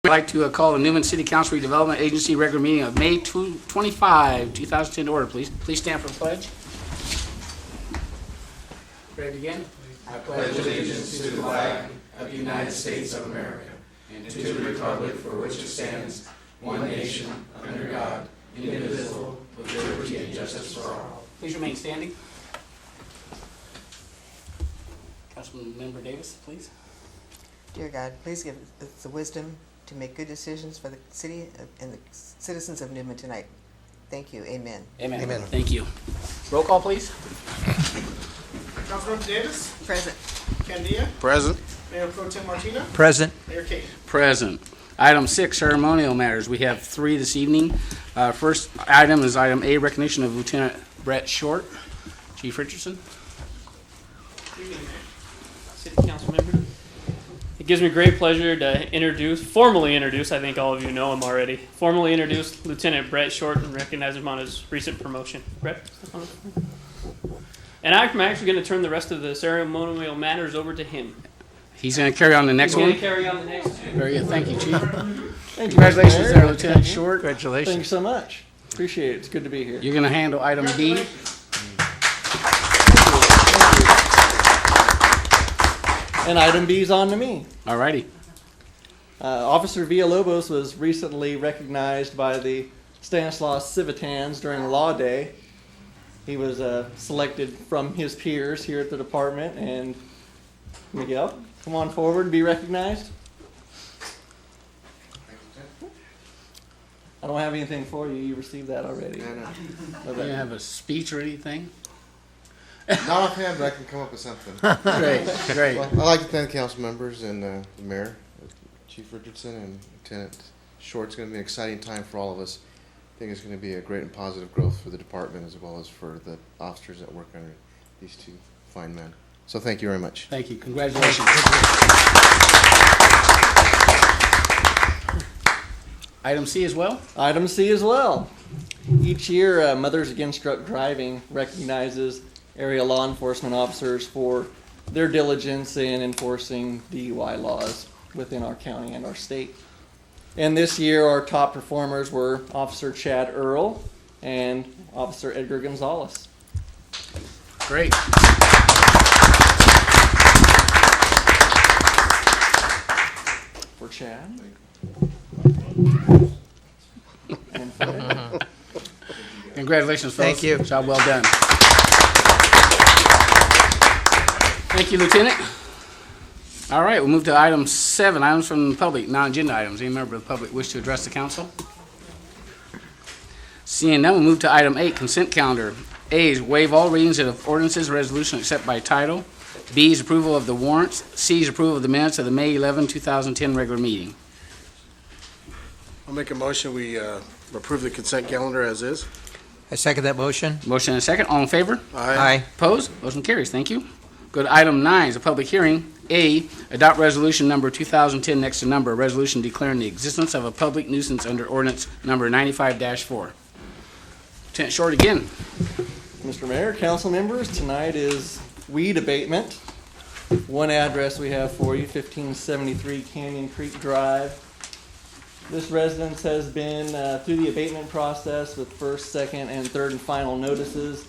I'd like to call the Newman City Council Redevelopment Agency regular meeting of May 25, 2010 to order, please. Please stand for the pledge. Ready to begin? I pledge allegiance to the flag of the United States of America and to the republic for which it stands, one nation, under God, indivisible, with liberty and justice for all. Please remain standing. Councilmember Davis, please. Dear God, please give us the wisdom to make good decisions for the city and the citizens of Newman tonight. Thank you. Amen. Amen. Amen. Thank you. Roll call, please. Councilmember Davis. Present. Candia. Present. Mayor Pro Tem Martina. Present. Mayor Kate. Present. Item 6, ceremonial matters. We have 3 this evening. First item is item A, recognition of Lieutenant Brett Short. Chief Richardson. City Council member. It gives me great pleasure to formally introduce, I think all of you know him already, formally introduce Lieutenant Brett Short and recognize him on his recent promotion. Brett? And I'm actually going to turn the rest of the ceremonial matters over to him. He's going to carry on the next one. He's going to carry on the next two. Very good. Thank you, Chief. Thank you, Congratulations Mr. there, Mayor. Lieutenant Short. Congratulations. Thanks so much. Appreciate it. It's good to be here. You're going to handle item B. And item B is on to me. All righty. Officer Villalobos was recently recognized by the Stanislaus Civitans during Law Day. He was selected from his peers here at the department, and Miguel, come on forward and be recognized. I don't have anything for you. You received that already. Do you have a speech or anything? Not offhand, but I can come up with something. Great. Well, I'd like to thank council members and the mayor, Chief Richardson, and Lieutenant Short. It's going to be an exciting time for all of us. I think it's going to be a great and positive growth for the department as well as for the officers that work under these two fine men. So thank you very much. Thank you. Congratulations. Item C as well? Item C as well. Each year, Mothers Against Drunk Driving recognizes area law enforcement officers for their diligence in enforcing DUI laws within our county and our state. And this year, our top performers were Officer Chad Earl and Officer Edgar Gonzalez. Great. For Chad. And for Edgar. Congratulations, fellas. Thank you. Job well done. Thank you, Lieutenant. All right, we'll move to item 7, items from the public, non-agenda items. Any member of the public wish to address the council? Seeing none, we'll move to item 8, consent calendar. A is waive all readings of ordinances and resolution except by title. B is approval of the warrants. C is approval of the minutes of the May 11, 2010 regular meeting. I'll make a motion. We approve the consent calendar as is. I second that motion. Motion and a second. All in favor? Aye. Opposed? Motion carries. Thank you. Go to item 9, is a public hearing. A, adopt resolution number 2010 next to number, a resolution declaring the existence of a public nuisance under ordinance number 95-4. Lieutenant Short again. Mr. Mayor, council members, tonight is weed abatement. One address we have for you, 1573 Canyon Creek Drive. This residence has been through the abatement process with first, second, and third and final notices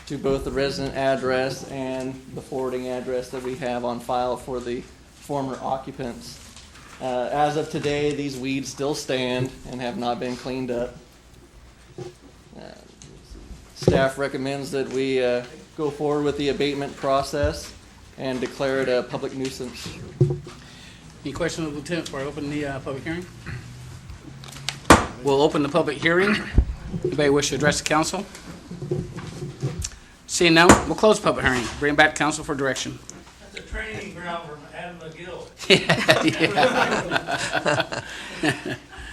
to both the resident address and the forwarding address that we have on file for the former occupants. As of today, these weeds still stand and have not been cleaned up. Staff recommends that we go forward with the abatement process and declare it a public nuisance. Any questions of the Lieutenant before I open the public hearing? We'll open the public hearing. Anybody wish to address the council? Seeing none, we'll close the public hearing. Bring it back to council for direction. That's a training ground for Adam McGill.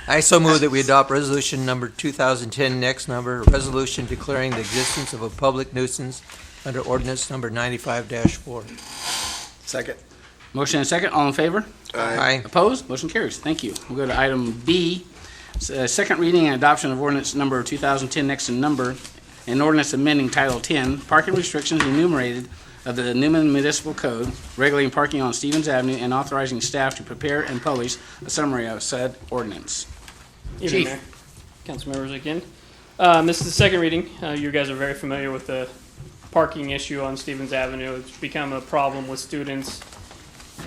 I so move that we adopt resolution number 2010 next number, a resolution declaring the existence of a public nuisance under ordinance number 95-4. Second. Motion and second. All in favor? Aye. Opposed? Motion carries. Thank you. We'll go to item B, second reading and adoption of ordinance number 2010 next to number, an ordinance amending Title 10, parking restrictions enumerated of the Newman Municipal Code regulating parking on Stevens Avenue and authorizing staff to prepare and publish a summary of said ordinance. Evening, Chief. Mayor. Council members again. This is the second reading. You guys are very familiar with the parking issue on Stevens Avenue. It's become a problem with students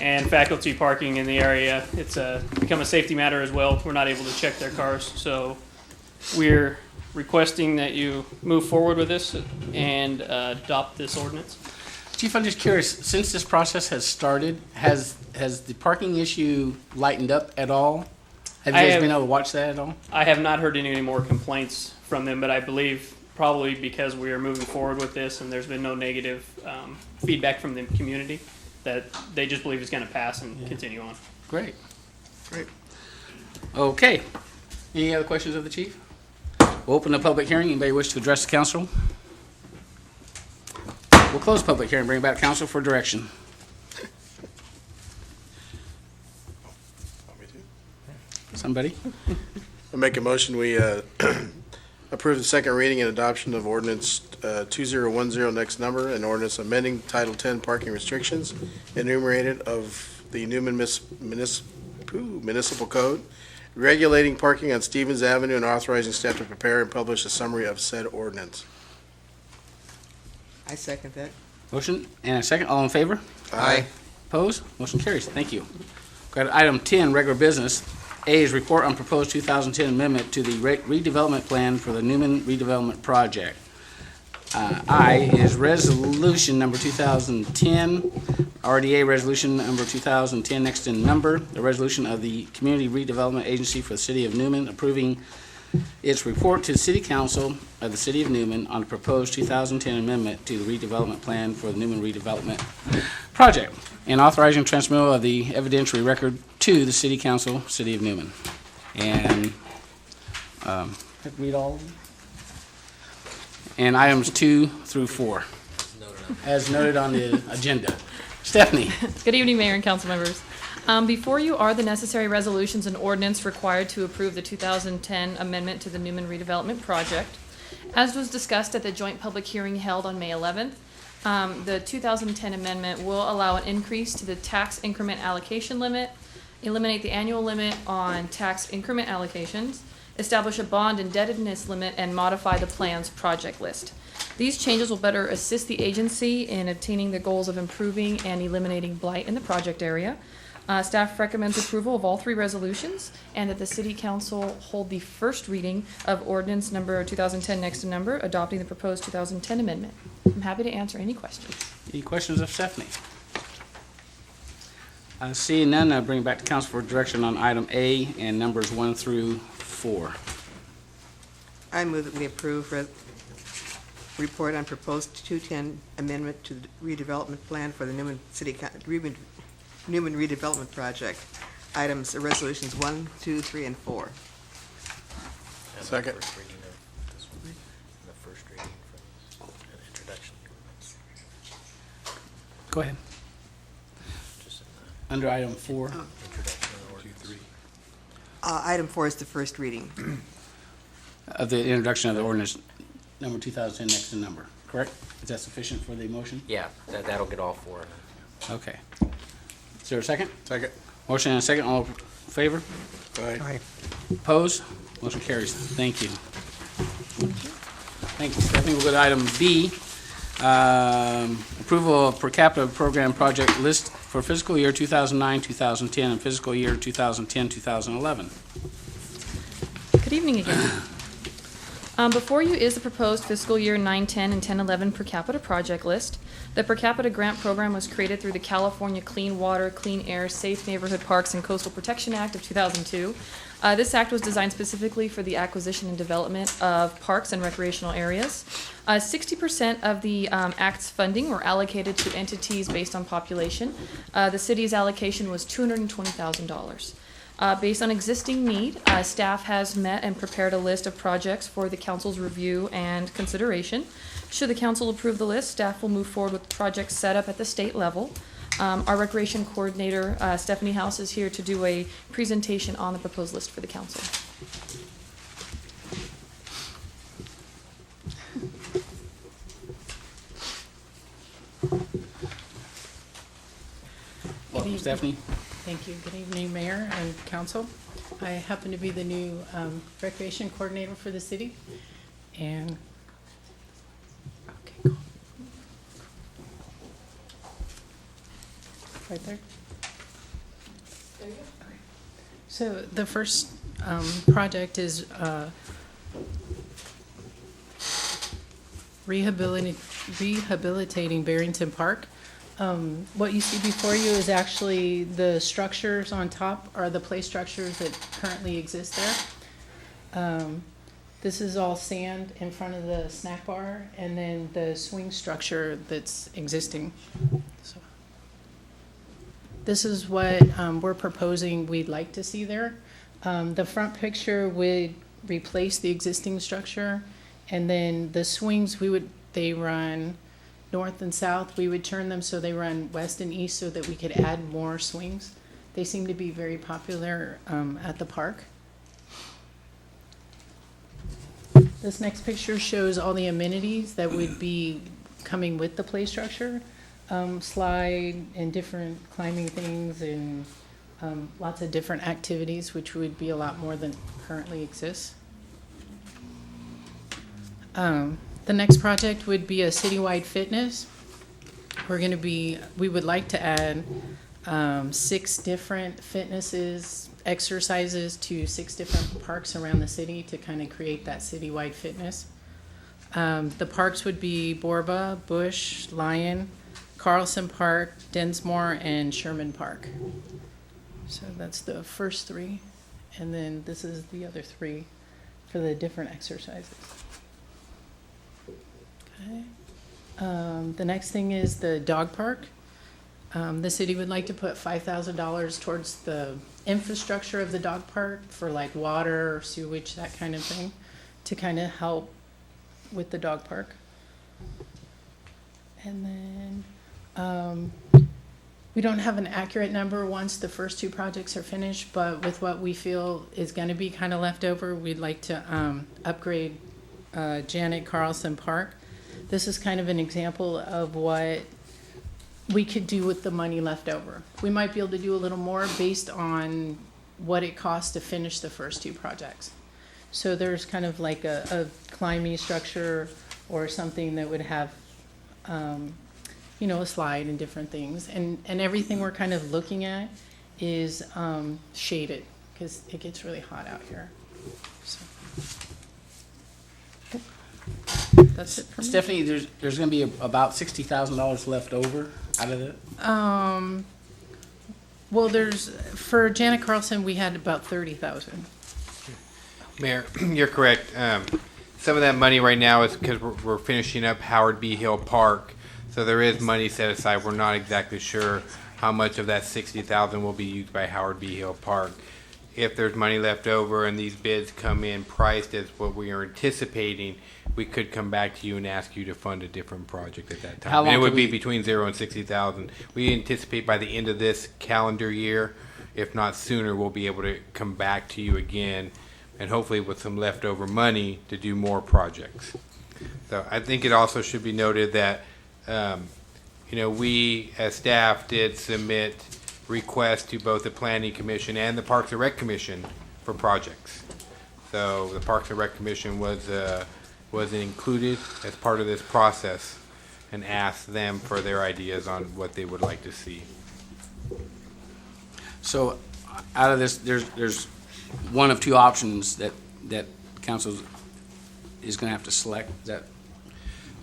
and faculty parking in the area. It's become a safety matter as well. We're not able to check their cars. So we're requesting that you move forward with this and adopt this ordinance. Chief, I'm just curious, since this process has started, has the parking issue lightened up at all? Have you guys been able to watch that at all? I have not heard any more complaints from them, but I believe probably because we are moving forward with this and there's been no negative feedback from the community, that they just believe it's going to pass and continue on. Great. Okay. Any other questions of the chief? We'll open the public hearing. Anybody wish to address the council? We'll close the public hearing, bring it back to council for direction. Somebody? I make a motion, we approve the second reading and adoption of ordinance 2010 next number, and ordinance amending Title 10 parking restrictions enumerated of the Newman Municipal Code, regulating parking on Stevens Avenue and authorizing staff to prepare and publish a summary of said ordinance. I second that. Motion and a second. All in favor? Aye. Opposed? Motion carries. Thank you. Got item 10, regular business. A is report on proposed 2010 amendment to the redevelopment plan for the Newman redevelopment project. I is resolution number 2010, RDA resolution number 2010, next in number, the resolution of the Community Redevelopment Agency for the City of Newman approving its report to the City Council of the City of Newman on the proposed 2010 amendment to the redevelopment plan for the Newman redevelopment project, and authorizing transmittal of the evidentiary record to the City Council, City of Newman. And read all of them? And items 2 through 4, as noted on the agenda. Stephanie. Good evening, Mayor and council members. Before you are the necessary resolutions and ordinance required to approve the 2010 amendment to the Newman redevelopment project. As was discussed at the joint public hearing held on May 11th, the 2010 amendment will allow an increase to the tax increment allocation limit, eliminate the annual limit on tax increment allocations, establish a bond indebtedness limit, and modify the plan's project list. These changes will better assist the agency in obtaining the goals of improving and eliminating blight in the project area. Staff recommends approval of all three resolutions, and that the City Council hold the first reading of ordinance number 2010 next to number, adopting the proposed 2010 amendment. I'm happy to answer any questions. Any questions of Stephanie? Seeing none, I bring it back to council for direction on item A and numbers 1 through 4. I move that we approve report on proposed 210 amendment to the redevelopment plan for the Newman Newman redevelopment project. Items, resolutions 1, 2, 3, and 4. Second. Go ahead. Under item 4. Item 4 is the first reading. Of the introduction of the ordinance number 2010 next to number, correct? Is that sufficient for the motion? Yeah, that'll get all four. Okay. Is there a second? Second. Motion and a second. All in favor? Aye. Opposed? Motion carries. Thank you. Thank you, Stephanie. We'll go to item B. Approval of per capita program project list for fiscal year 2009, 2010, and fiscal year 2010, 2011. Good evening again. Before you is the proposed fiscal year 9-10 and 10-11 per capita project list. The per capita grant program was created through the California Clean Water, Clean Air, Safe Neighborhood Parks, and Coastal Protection Act of 2002. This act was designed specifically for the acquisition and development of parks and recreational areas. 60% of the act's funding were allocated to entities based on population. The city's allocation was $220,000. Based on existing need, staff has met and prepared a list of projects for the council's review and consideration. Should the council approve the list, staff will move forward with projects set up at the state level. Our recreation coordinator, Stephanie House, is here to do a presentation on the proposed list for the council. Stephanie. Thank you. Good evening, Mayor and Council. I happen to be the new Recreation Coordinator for the city. And, okay, cool. Right there? There you go. Okay. So the first project is rehabilitating Barrington Park. What you see before you is actually the structures on top are the play structures that currently exist there. This is all sand in front of the snack bar, and then the swing structure that's existing. So, this is what we're proposing we'd like to see there. The front picture would replace the existing structure, and then the swings, they run north and south. We would turn them so they run west and east so that we could add more swings. They seem to be very popular at the park. This next picture shows all the amenities that would be coming with the play structure. Slide and different climbing things and lots of different activities, which would be a lot more than currently exists. The next project would be a citywide fitness. We would like to add 6 different fitnesses, exercises to 6 different parks around the city to kind of create that citywide fitness. The parks would be Borba, Bush, Lyon, Carlson Park, Densmore, and Sherman Park. So that's the first 3. And then this is the other 3 for the different exercises. Okay. The next thing is the dog park. The city would like to put $5,000 towards the infrastructure of the dog park for like water, sewage, that kind of thing, to kind of help with the dog park. And then we don't have an accurate number once the first 2 projects are finished, but with what we feel is going to be kind of left over, we'd like to upgrade Janet Carlson Park. This is kind of an example of what we could do with the money left over. We might be able to do a little more based on what it costs to finish the first 2 projects. So there's kind of like a climbing structure or something that would have, a slide and different things. And everything we're kind of looking at is shaded because it gets really hot out here. So. That's it for me. Stephanie, there's going to be about $60,000 left over out of it. Well, for Janet Carlson, we had about 30,000. Mayor, you're correct. Some of that money right now is because we're finishing up Howard B. Hill Park, so there is money set aside. We're not exactly sure how much of that $60,000 will be used by Howard B. Hill Park. If there's money left over and these bids come in priced as what we are anticipating, we could come back to you and ask you to fund a different project at that time. How long And it would could be we- between 0 and 60,000. We anticipate by the end of this calendar year, if not sooner, we'll be able to come back to you again, and hopefully with some leftover money to do more projects. So I think it also should be noted that, we as staff did submit requests to both the Planning Commission and the Parks and Rec Commission for projects. So the Parks and Rec Commission was included as part of this process and asked them for their ideas on what they would like to see. So out of this, there's one of 2 options that council is going to have to select. Is that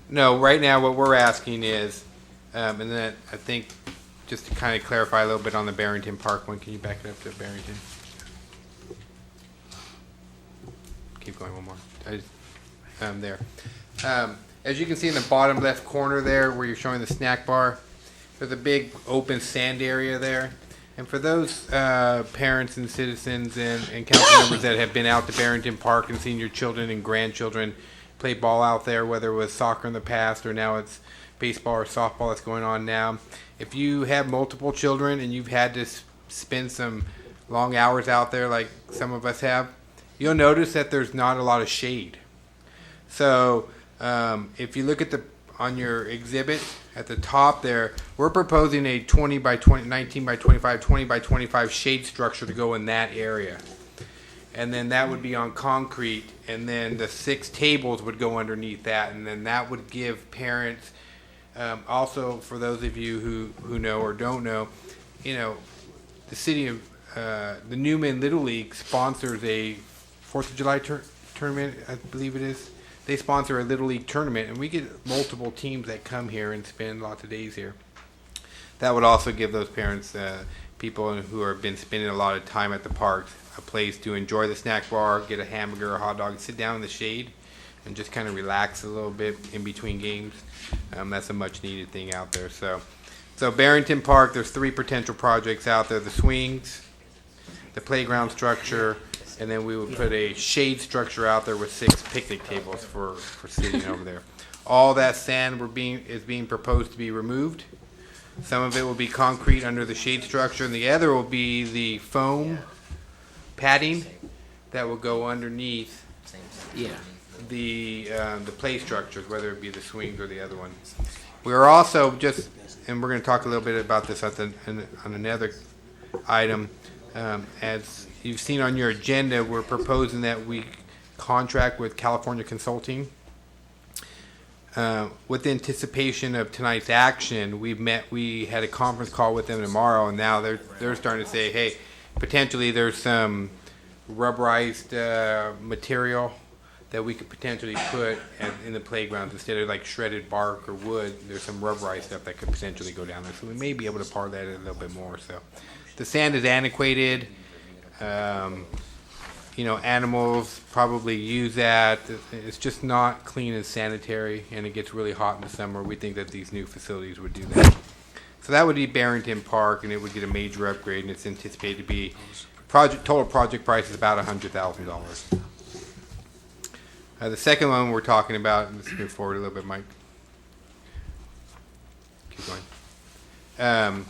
No, right now what we're asking is, and then I think just to kind of clarify a little bit on the Barrington Park one, can you back it up to Barrington? Keep going one more. There. As you can see in the bottom left corner there where you're showing the snack bar, there's a big open sand area there. And for those parents and citizens and council members that have been out to Barrington Park and seen your children and grandchildren play ball out there, whether it was soccer in the past or now it's baseball or softball that's going on now, if you have multiple children and you've had to spend some long hours out there like some of us have, you'll notice that there's not a lot of shade. So if you look at the on your exhibit at the top there, we're proposing a 20 by 20, 19 by 25, 20 by 25 shade structure to go in that area. And then that would be on concrete, and then the 6 tables would go underneath that, and then that would give parents, also for those of you who know or don't know, the city of the Newman Little League sponsors a 4th of July tournament, I believe it is. They sponsor a Little League tournament, and we get multiple teams that come here and spend lots of days here. That would also give those parents, people who have been spending a lot of time at the parks, a place to enjoy the snack bar, get a hamburger or a hot dog, and sit down in the shade and just kind of relax a little bit in between games. That's a much needed thing out there. So Barrington Park, there's 3 potential projects out there: the swings, the playground structure, and then we would put a shade structure out there with 6 picnic tables for sitting over there. All that sand is being proposed to be removed. Some of it will be concrete under the shade structure, and the other will be the foam padding that will go underneath the play structures, whether it be the swings or the other one. We're also and we're going to talk a little bit about this on another item. As you've seen on your agenda, we're proposing that we contract with California Consulting. With the anticipation of tonight's action, we had a conference call with them tomorrow, and now they're starting to say, hey, potentially there's some rubberized material that we could potentially put in the playgrounds instead of like shredded bark or wood. There's some rubberized stuff that could potentially go down there, so we may be able to par that a little bit more. So the sand is antiquated. Animals probably use that. It's just not clean and sanitary, and it gets really hot in the summer. We think that these new facilities would do that. So that would be Barrington Park, and it would get a major upgrade, and it's anticipated to be total project price is about $100,000. The second one we're talking about, let's move forward a little bit, Mike. Keep going.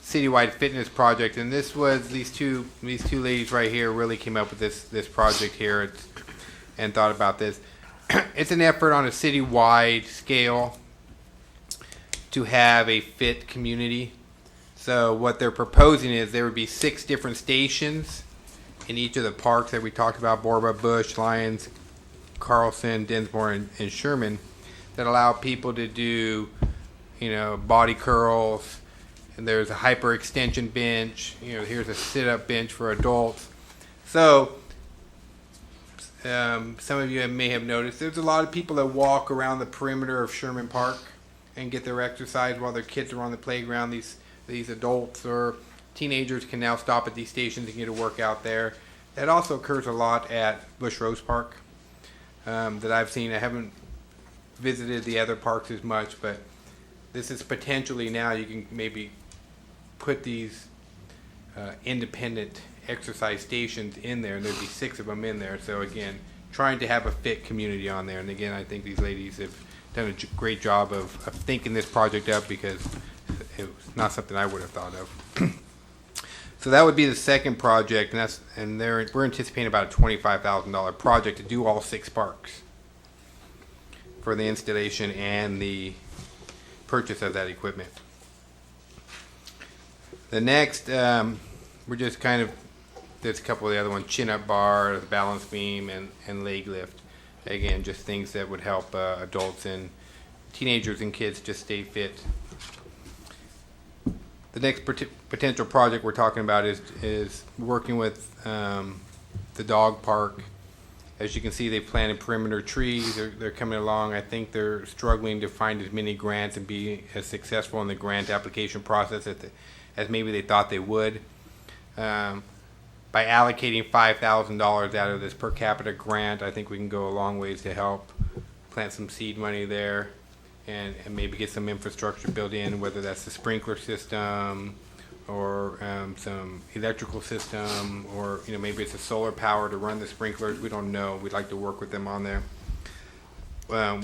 Citywide fitness project, and this was these two ladies right here really came up with this project here and thought about this. It's an effort on a citywide scale to have a fit community. So what they're proposing is there would be 6 different stations in each of the parks that we talked about: Borba, Bush, Lyons, Carlson, Dinsmore, and Sherman, that allow people to do, body curls. And there's a hyperextension bench. Here's a sit-up bench for adults. So some of you may have noticed there's a lot of people that walk around the perimeter of Sherman Park and get their exercise while their kids are on the playground. These adults or teenagers can now stop at these stations and get a workout there. That also occurs a lot at Bush Rose Park that I've seen. I haven't visited the other parks as much, but this is potentially now you can maybe put these independent exercise stations in there, and there'd be 6 of them in there. So again, trying to have a fit community on there. And again, I think these ladies have done a great job of thinking this project up, because it was not something I would have thought of. So that would be the second project, and we're anticipating about a $25,000 project to do all 6 parks for the installation and the purchase of that equipment. The next, we're just there's a couple of the other ones: chin-up bar, the balance beam, and leg lift. Again, just things that would help adults and teenagers and kids just stay fit. The next potential project we're talking about is working with the dog park. As you can see, they planted perimeter trees. They're coming along. I think they're struggling to find as many grants and be as successful in the grant application process as maybe they thought they would. By allocating $5,000 out of this per capita grant, I think we can go a long ways to help plant some seed money there and maybe get some infrastructure built in, whether that's the sprinkler system or some electrical system, or maybe it's a solar power to run the sprinklers. We don't know. We'd like to work with them on there.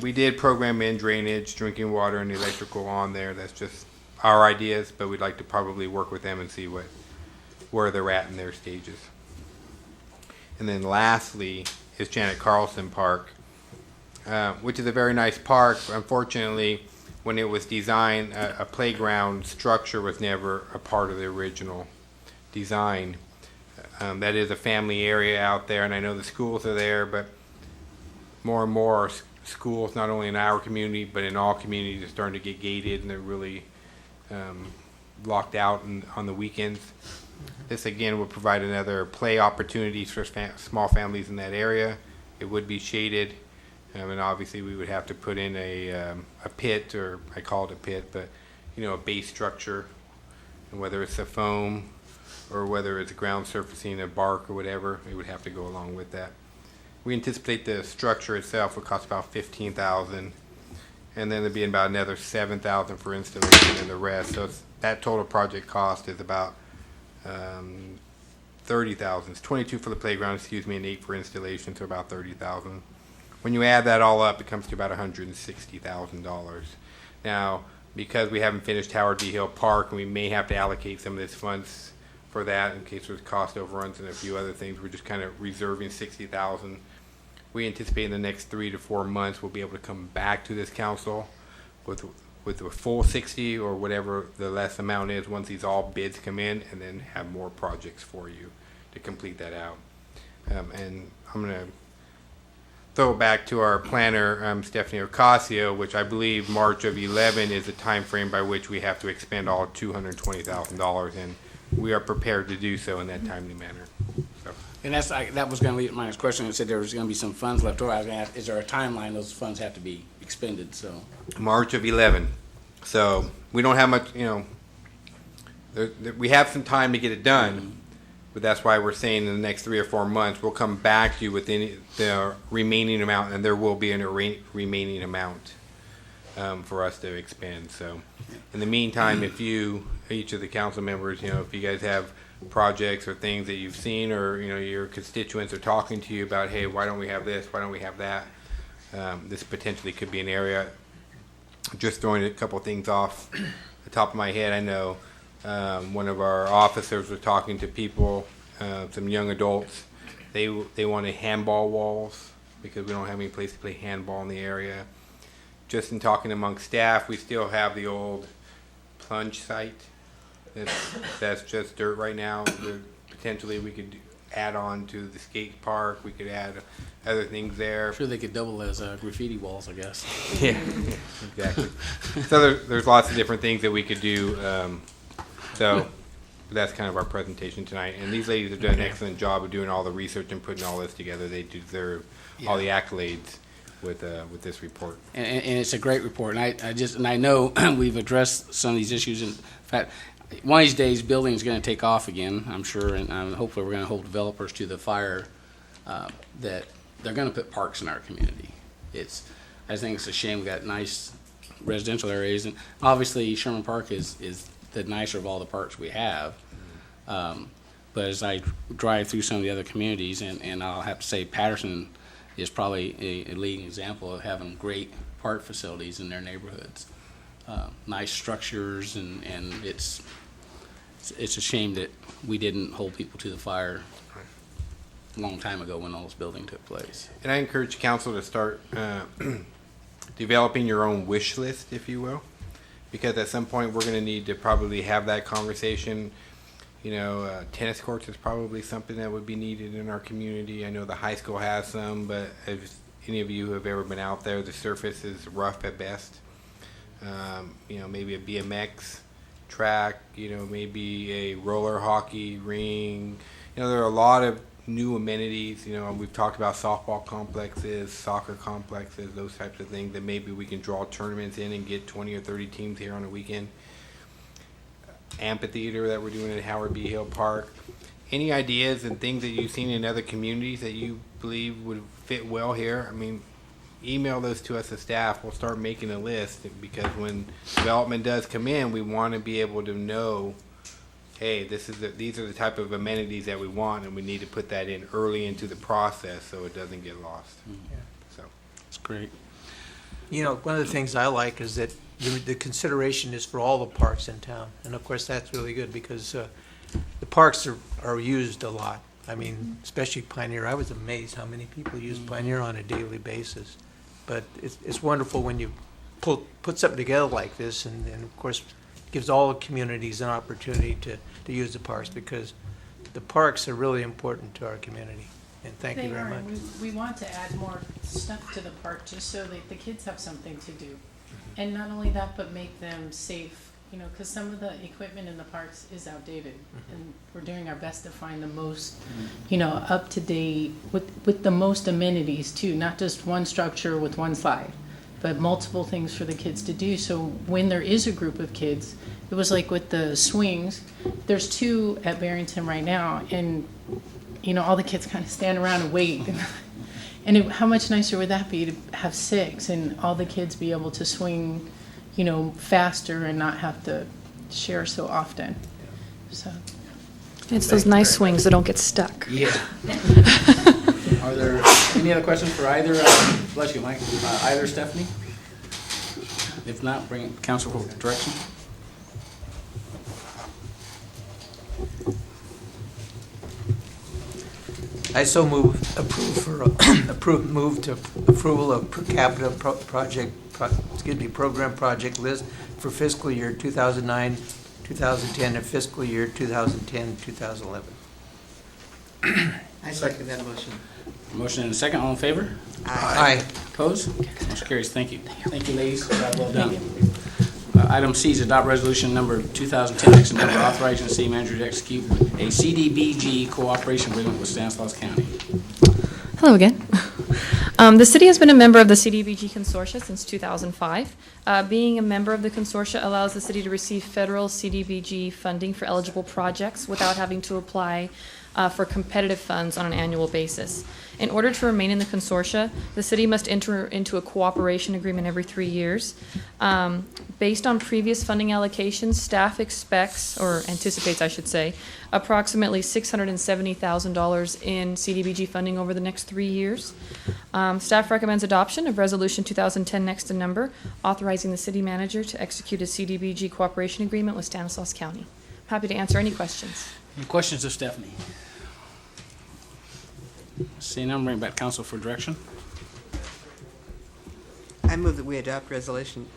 We did program in drainage, drinking water, and electrical on there. That's just our ideas, but we'd like to probably work with them and see where they're at in their stages. And then lastly is Janet Carlson Park. which is a very nice park. Unfortunately, when it was designed, a playground structure was never a part of the original design. That is a family area out there, and I know the schools are there, but more and more schools, not only in our community, but in all communities, are starting to get gated, and they're really locked out on the weekends. This, again, would provide another play opportunities for small families in that area. It would be shaded, and obviously we would have to put in a pit, or I call it a pit, but, a base structure, and whether it's a foam or whether it's a ground surfacing, a bark or whatever, it would have to go along with that. We anticipate the structure itself would cost about $15,000, and then there'd be about another $7,000 for installation and the rest. So that total project cost is about $30,000. It's $22,000 for the playground, and $8,000 for installation, so about $30,000. When you add that all up, it comes to about $160,000. Now, because we haven't finished Howard B. Hill Park, and we may have to allocate some of this funds for that in case there's cost overruns and a few other things, we're just kind of reserving $60,000. We anticipate in the next 3 to 4 months we'll be able to come back to this council with a full 60 or whatever the less amount is once these all bids come in, and then have more projects for you to complete that out. And I'm going to throw it back to our planner, Stephanie Ocasio, which I believe March of 11 is the time frame by which we have to expend all $220,000, and we are prepared to do so in that timely manner. So. And that was going to be my next question. It said there was going to be some funds left over. I was going to ask, is there a timeline those funds have to be expended? So March of 11. So we don't have much, we have some time to get it done, but that's why we're saying in the next 3 or 4 months we'll come back to you with the remaining amount, and there will be a remaining amount for us to expend. So in the meantime, if each of the council members, if you guys have projects or things that you've seen, or your constituents are talking to you about, hey, why don't we have this, why don't we have that, this potentially could be an area. Just throwing a couple of things off the top of my head, I know one of our officers was talking to people, some young adults. They wanted handball walls because we don't have any place to play handball in the area. Just in talking amongst staff, we still have the old plunge site that's just dirt right now. Potentially we could add on to the skate park. We could add other things there. I'm sure they could double as graffiti walls, I guess. Yeah, exactly. So there's lots of different things that we could do. So that's kind of our presentation tonight. And these ladies have done an excellent job of doing all the research and putting all this together. They deserve all the accolades with this report. And it's a great report. And I know we've addressed some of these issues. In fact, one of these days, building is going to take off again, I'm sure, and hopefully we're going to hold developers to the fire that they're going to put parks in our community. I think it's a shame we got nice residential areas, and obviously Sherman Park is the nicer of all the parks we have. But as I drive through some of the other communities, and I'll have to say Patterson is probably a leading example of having great park facilities in their neighborhoods. Nice structures, and it's a shame that we didn't hold people to the fire a long time ago when all this building took place. And I encourage council to start developing your own wish list, if you will, because at some point we're going to need to probably have that conversation. Tennis courts is probably something that would be needed in our community. I know the high school has some, but if any of you have ever been out there, the surface is rough at best. Maybe a BMX track, maybe a roller hockey ring. There are a lot of new amenities. We've talked about softball complexes, soccer complexes, those types of things that maybe we can draw tournaments in and get 20 or 30 teams here on a weekend. Amphitheater that we're doing at Howard B. Hill Park. Any ideas and things that you've seen in other communities that you believe would fit well here? Email those to us as staff. We'll start making a list, because when development does come in, we want to be able to know, hey, these are the type of amenities that we want, and we need to put that in early into the process so it doesn't get lost. So that's great. One of the things I like is that the consideration is for all the parks in town, and of course that's really good because the parks are used a lot. Especially Pioneer. I was amazed how many people use Pioneer on a daily basis. But it's wonderful when you put something together like this, and of course, gives all communities an opportunity to use the parks, because the parks are really important to our community. And thank you very much. We want to add more stuff to the park just so that the kids have something to do. And not only that, but make them safe, you know, because some of the equipment in the parks is outdated. And we're doing our best to find the most, you know, up to date with the most amenities too, not just one structure with one slide, but multiple things for the kids to do. So when there is a group of kids, it was like with the swings, there's 2 at Barrington right now, and you know, all the kids kind of stand around and wait. And how much nicer would that be to have 6 and all the kids be able to swing, you know, faster and not have to share so often. So It's those nice swings that don't get stuck. Yeah. Are there any other questions for either, bless you, Mike, either Stephanie? If not, bring it to council for direction. I so move move to approval of per capita program project list for fiscal year 2009, 2010, and fiscal year 2010, 2011. I second that motion. Motion and a second, all in favor? Aye. Opposed? Motion carries. Thank you. Thank you, ladies. Job well done. Item C is adopt resolution number 2010, next number, authorizing the city manager to execute a CDBG cooperation agreement with Stanislaus County. Hello again. The city has been a member of the CDBG consortia since 2005. Being a member of the consortia allows the city to receive federal CDBG funding for eligible projects without having to apply for competitive funds on an annual basis. In order to remain in the consortia, the city must enter into a cooperation agreement every 3 years. Based on previous funding allocations, staff expects, or anticipates, I should say, approximately $670,000 in CDBG funding over the next 3 years. Staff recommends adoption of Resolution 2010 next to number, authorizing the city manager to execute a CDBG cooperation agreement with Stanislaus County. Happy to answer any questions. Any questions of Stephanie? Seeing none, bring it back to council for direction. I move that we adopt resolution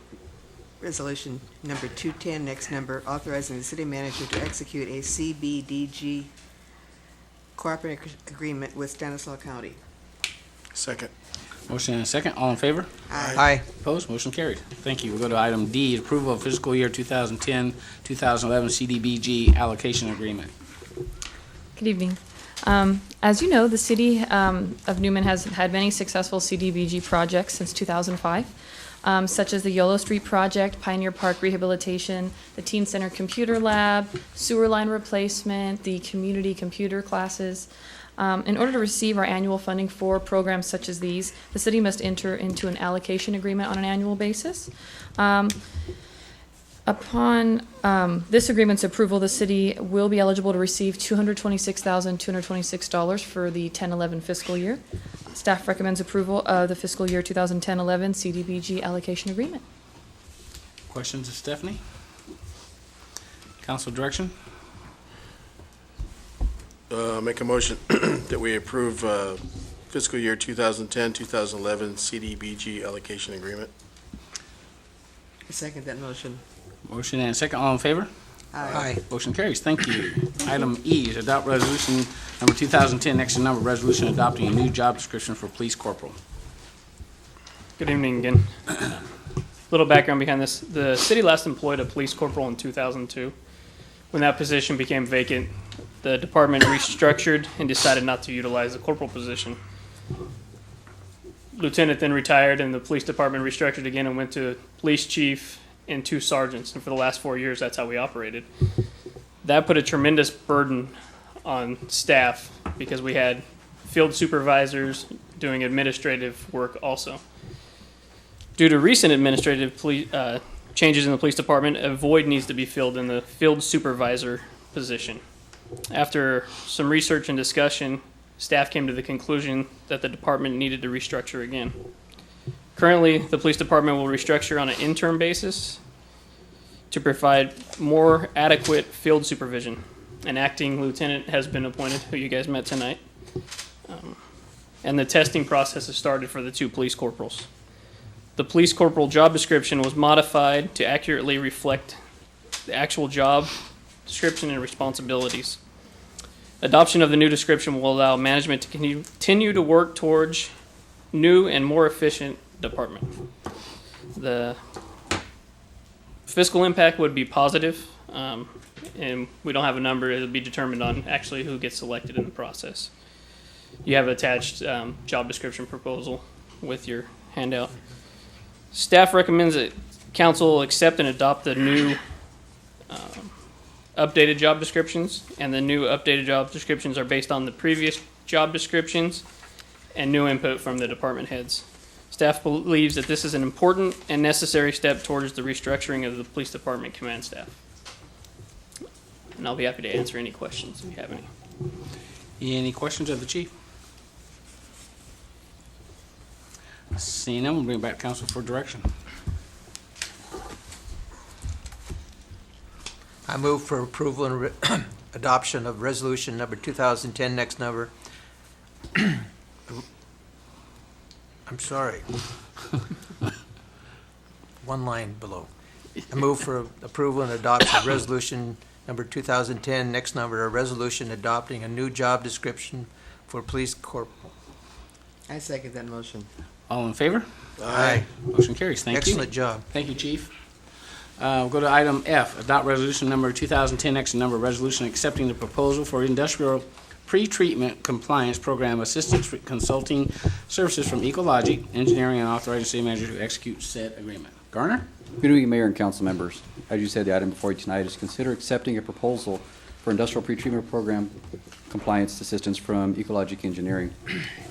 number 210, next number, authorizing the city manager to execute a CBDG cooperative agreement with Stanislaus County. Second. Motion and a second, all in favor? Aye. Opposed? Motion carried. Thank you. We'll go to item D, approval of fiscal year 2010, 2011 CDBG allocation agreement. Good evening. As you know, the city of Newman has had many successful CDBG projects since 2005, such as the Yolo Street project, Pioneer Park rehabilitation, the Teen Center computer lab, sewer line replacement, the community computer classes. In order to receive our annual funding for programs such as these, the city must enter into an allocation agreement on an annual basis. Upon this agreement's approval, the city will be eligible to receive $226,226 for the 10-11 fiscal year. Staff recommends approval of the fiscal year 2010-11 CDBG allocation agreement. Questions of Stephanie? Council direction? Make a motion that we approve fiscal year 2010, 2011 CDBG allocation agreement. I second that motion. Motion and a second, all in favor? Aye. Motion carries. Thank you. Item E is adopt resolution number 2010, next to number, resolution adopting a new job description for police corporal. Good evening again. Little background behind this. The city last employed a police corporal in 2002. When that position became vacant, the department restructured and decided not to utilize the corporal position. Lieutenant then retired and the police department restructured again and went to police chief and 2 sergeants. And for the last 4 years, that's how we operated. That put a tremendous burden on staff because we had field supervisors doing administrative work also. Due to recent administrative changes in the police department, a void needs to be filled in the field supervisor position. After some research and discussion, staff came to the conclusion that the department needed to restructure again. Currently, the police department will restructure on an interim basis to provide more adequate field supervision. An acting lieutenant has been appointed, who you guys met tonight. And the testing process has started for the 2 police corporals. The police corporal job description was modified to accurately reflect the actual job description and responsibilities. Adoption of the new description will allow management to continue to work towards new and more efficient department. The fiscal impact would be positive, and we don't have a number. It'll be determined on actually who gets selected in the process. You have attached job description proposal with your handout. Staff recommends that council accept and adopt the new updated job descriptions, and the new updated job descriptions are based on the previous job descriptions and new input from the department heads. Staff believes that this is an important and necessary step towards the restructuring of the police department command staff. And I'll be happy to answer any questions if you have any. Any questions of the chief? Seeing none, we'll bring it back to council for direction. I move for approval and adoption of resolution number 2010, next number. I'm sorry. One line below. I move for approval and adoption of resolution number 2010, next number, a resolution adopting a new job description for police corporal. I second that motion. All in favor? Aye. Motion carries. Thank you. Excellent job. Thank you, Chief. We'll go to item F, adopt resolution number 2010, next number, resolution accepting the proposal for industrial pre-treatment compliance program assistance consulting services from Ecologic Engineering and authorizing city manager to execute said agreement. Garner? Good evening, Mayor and council members. As you said, the item before you tonight is consider accepting a proposal for industrial pretreatment program compliance assistance from Ecologic Engineering.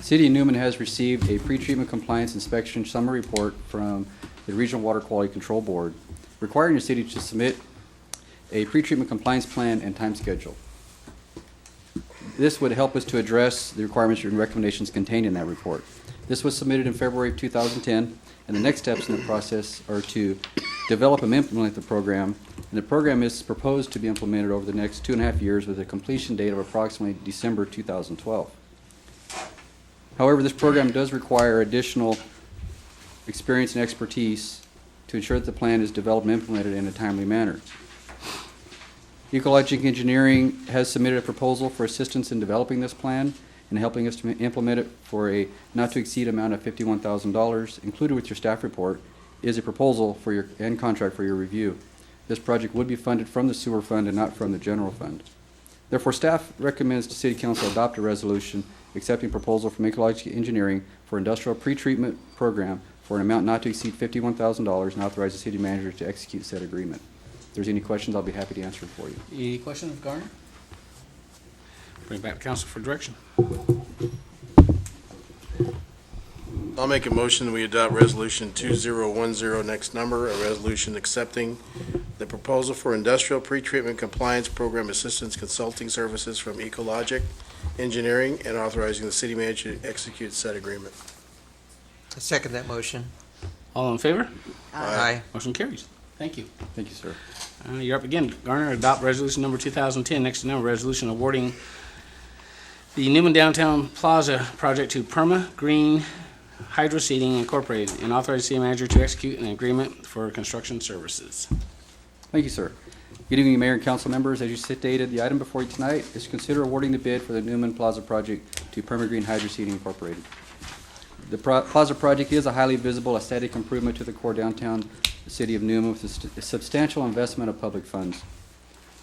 City of Newman has received a pretreatment compliance inspection summary report from the Regional Water Quality Control Board, requiring the city to submit a pretreatment compliance plan and time schedule. This would help us to address the requirements and recommendations contained in that report. This was submitted in February of 2010, and the next steps in the process are to develop and implement the program. And the program is proposed to be implemented over the next 2.5 years with a completion date of approximately December 2012. However, this program does require additional experience and expertise to ensure that the plan is developed and implemented in a timely manner. Ecologic Engineering has submitted a proposal for assistance in developing this plan and helping us to implement it for a not-to-exceed amount of $51,000. Included with your staff report is a proposal for your and contract for your review. This project would be funded from the sewer fund and not from the general fund. Therefore, staff recommends to City Council adopt a resolution accepting proposal from Ecologic Engineering for industrial pretreatment program for an amount not to exceed $51,000 and authorize the city manager to execute said agreement. If there's any questions, I'll be happy to answer them for you. Any questions of Garner? Bring it back to council for direction. I'll make a motion that we adopt resolution 2010, next number, a resolution accepting the proposal for industrial pretreatment compliance program assistance consulting services from Ecologic Engineering and authorizing the city manager to execute said agreement. I second that motion. All in favor? Aye. Motion carries. Thank you. Thank you, sir. You're up again. Garner, adopt resolution number 2010, next number, resolution awarding the Newman Downtown Plaza project to Perma Green Hydro Seeding Incorporated and authorize the city manager to execute an agreement for construction services. Thank you, sir. Good evening, Mayor and council members. As you stated, the item before you tonight is to consider awarding the bid for the Newman Plaza project to Perma Green Hydro Seeding Incorporated. The Plaza project is a highly visible aesthetic improvement to the core downtown city of Newman with a substantial investment of public funds.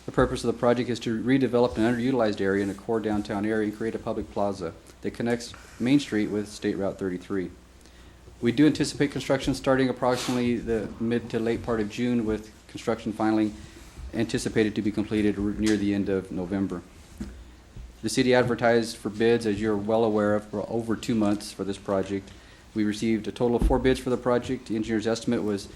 The purpose of the project is to redevelop an underutilized area in the core downtown area and create a public plaza that connects Main Street with State Route 33. We do anticipate construction starting approximately the mid to late part of June, with construction finally anticipated to be completed near the end of November. The city advertised for bids, as you're well aware of, for over 2 months for this project. We received a total of 4 bids for the project. The engineer's estimate was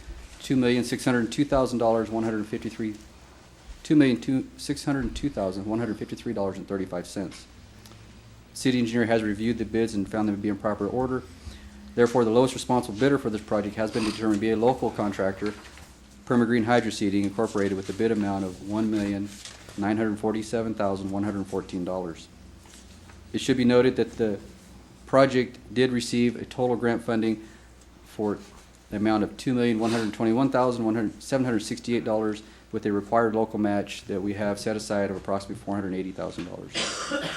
$2,602,153.35. City engineer has reviewed the bids and found them to be in proper order. Therefore, the lowest responsible bidder for this project has been determined to be a local contractor, Perma Green Hydro Seeding Incorporated, with a bid amount of $1,947,114. It should be noted that the project did receive a total grant funding for the amount of $2,121,768 with a required local match that we have set aside of approximately $480,000.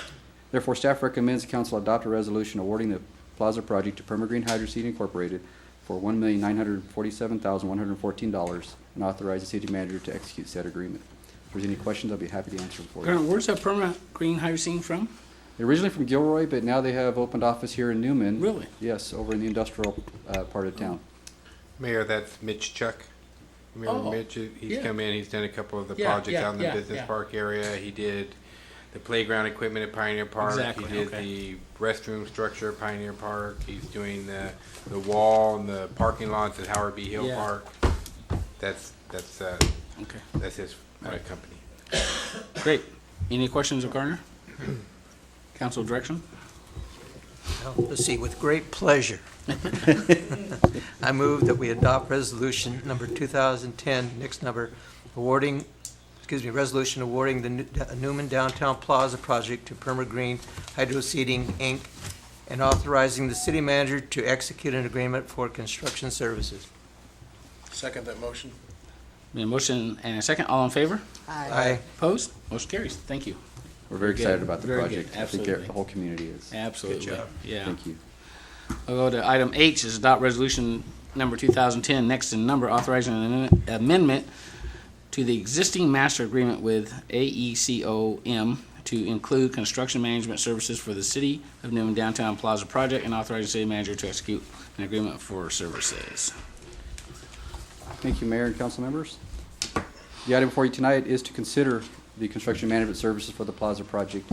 Therefore, staff recommends the council adopt a resolution awarding the Plaza project to Perma Green Hydro Seed Incorporated for $1,947,114 and authorize the city manager to execute said agreement. If there's any questions, I'll be happy to answer them for you. Colonel, where's that permanent green hydrogen from? They're originally from Gilroy, but now they have opened office here in Newman. Really? Yes, over in the industrial part of town. Mayor, that's Mitch Chuck. Remember Oh, Mitch? He's yeah. come in, he's done a couple of the Yeah, projects yeah, out in the yeah, business yeah. park area. He did the playground equipment at Pioneer Park. Exactly, He did okay. the restroom structure at Pioneer Park. He's doing the wall and the parking lots at Howard B. Hill Yeah. Park. That's Okay, his company. great. Any questions of Garner? Council direction? Well, let's see, with great pleasure. I move that we adopt resolution number 2010, next number, resolution awarding the Newman Downtown Plaza project to Perma Green Hydro Seeding, Inc., and authorizing the city manager to execute an agreement for construction services. Second that motion. Been a motion and a second. All in favor? Aye. Opposed? Motion carries. Thank you. We're very Good. excited about the Very project. good. I think Absolutely. the whole community is. Absolutely. Good job. Yeah. Thank you. I'll go to item H is adopt resolution number 2010, next in number, authorizing an amendment to the existing master agreement with AECOM to include construction management services for the City of Newman Downtown Plaza project and authorizing the city manager to execute an agreement for services. Thank you, Mayor and council members. The item before you tonight is to consider the construction management services for the Plaza project.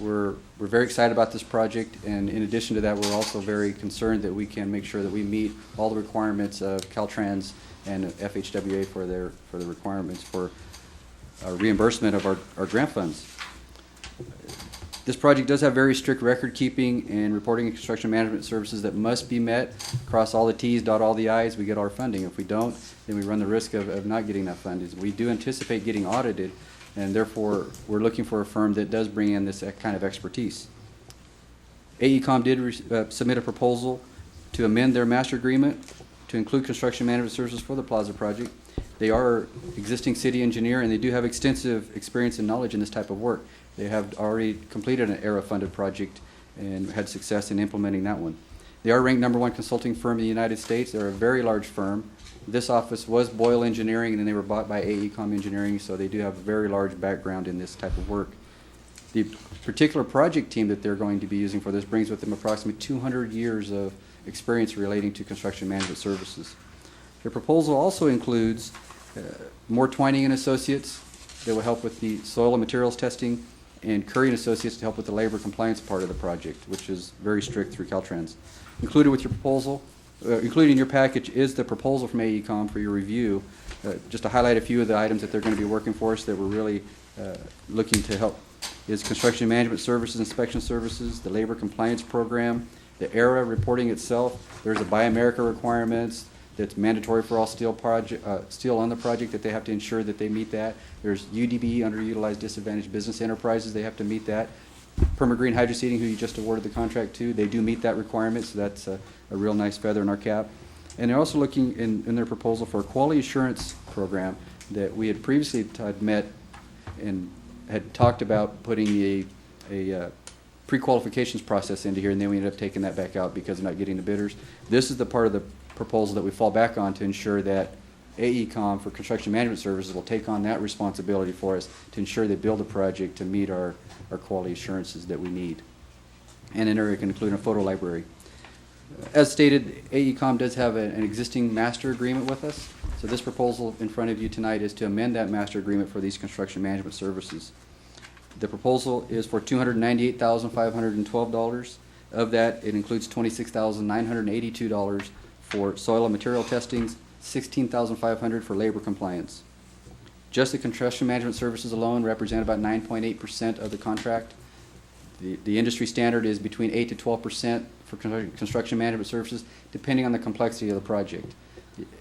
We're very excited about this project, and in addition to that, we're also very concerned that we can make sure that we meet all the requirements of Caltrans and FHWA for the requirements for reimbursement of our grant funds. This project does have very strict record keeping and reporting and construction management services that must be met. Cross all the Ts, dot all the Is, we get our funding. If we don't, then we run the risk of not getting that funding. We do anticipate getting audited, and therefore, we're looking for a firm that does bring in this kind of expertise. AECOM did submit a proposal to amend their master agreement to include construction management services for the Plaza project. They are existing city engineer, and they do have extensive experience and knowledge in this type of work. They have already completed an ERA-funded project and had success in implementing that one. They are ranked #1 consulting firm in the United States. They're a very large firm. This office was Boyle Engineering, and then they were bought by AECOM Engineering, so they do have a very large background in this type of work. The particular project team that they're going to be using for this brings with them approximately 200 years of experience relating to construction management services. Their proposal also includes more Twining and Associates that will help with the soil and materials testing, and Curry and Associates to help with the labor compliance part of the project, which is very strict through Caltrans. Included with your proposal, included in your package, is the proposal from AECOM for your review. Just to highlight a few of the items that they're going to be working for us that we're really looking to help is construction management services, inspection services, the labor compliance program, the ERA reporting itself. There's a Buy America requirements that's mandatory for all steel on the project that they have to ensure that they meet that. There's UDB, underutilized disadvantaged business enterprises, they have to meet that. Perma Green Hydro Seeding, who you just awarded the contract to, they do meet that requirement, so that's a real nice feather in our cap. And they're also looking in their proposal for a quality assurance program that we had previously had met and had talked about putting a pre-qualifications process into here, and then we ended up taking that back out because of not getting the bidders. This is the part of the proposal that we fall back on to ensure that AECOM for construction management services will take on that responsibility for us to ensure they build a project to meet our quality assurances that we need. And in there, it can include a photo library. As stated, AECOM does have an existing master agreement with us. So this proposal in front of you tonight is to amend that master agreement for these construction management services. The proposal is for $298,512. Of that, it includes $26,982 for soil and material testings, $16,500 for labor compliance. Just the construction management services alone represent about 9.8% of the contract. The industry standard is between 8 to 12% for construction management services, depending on the complexity of the project.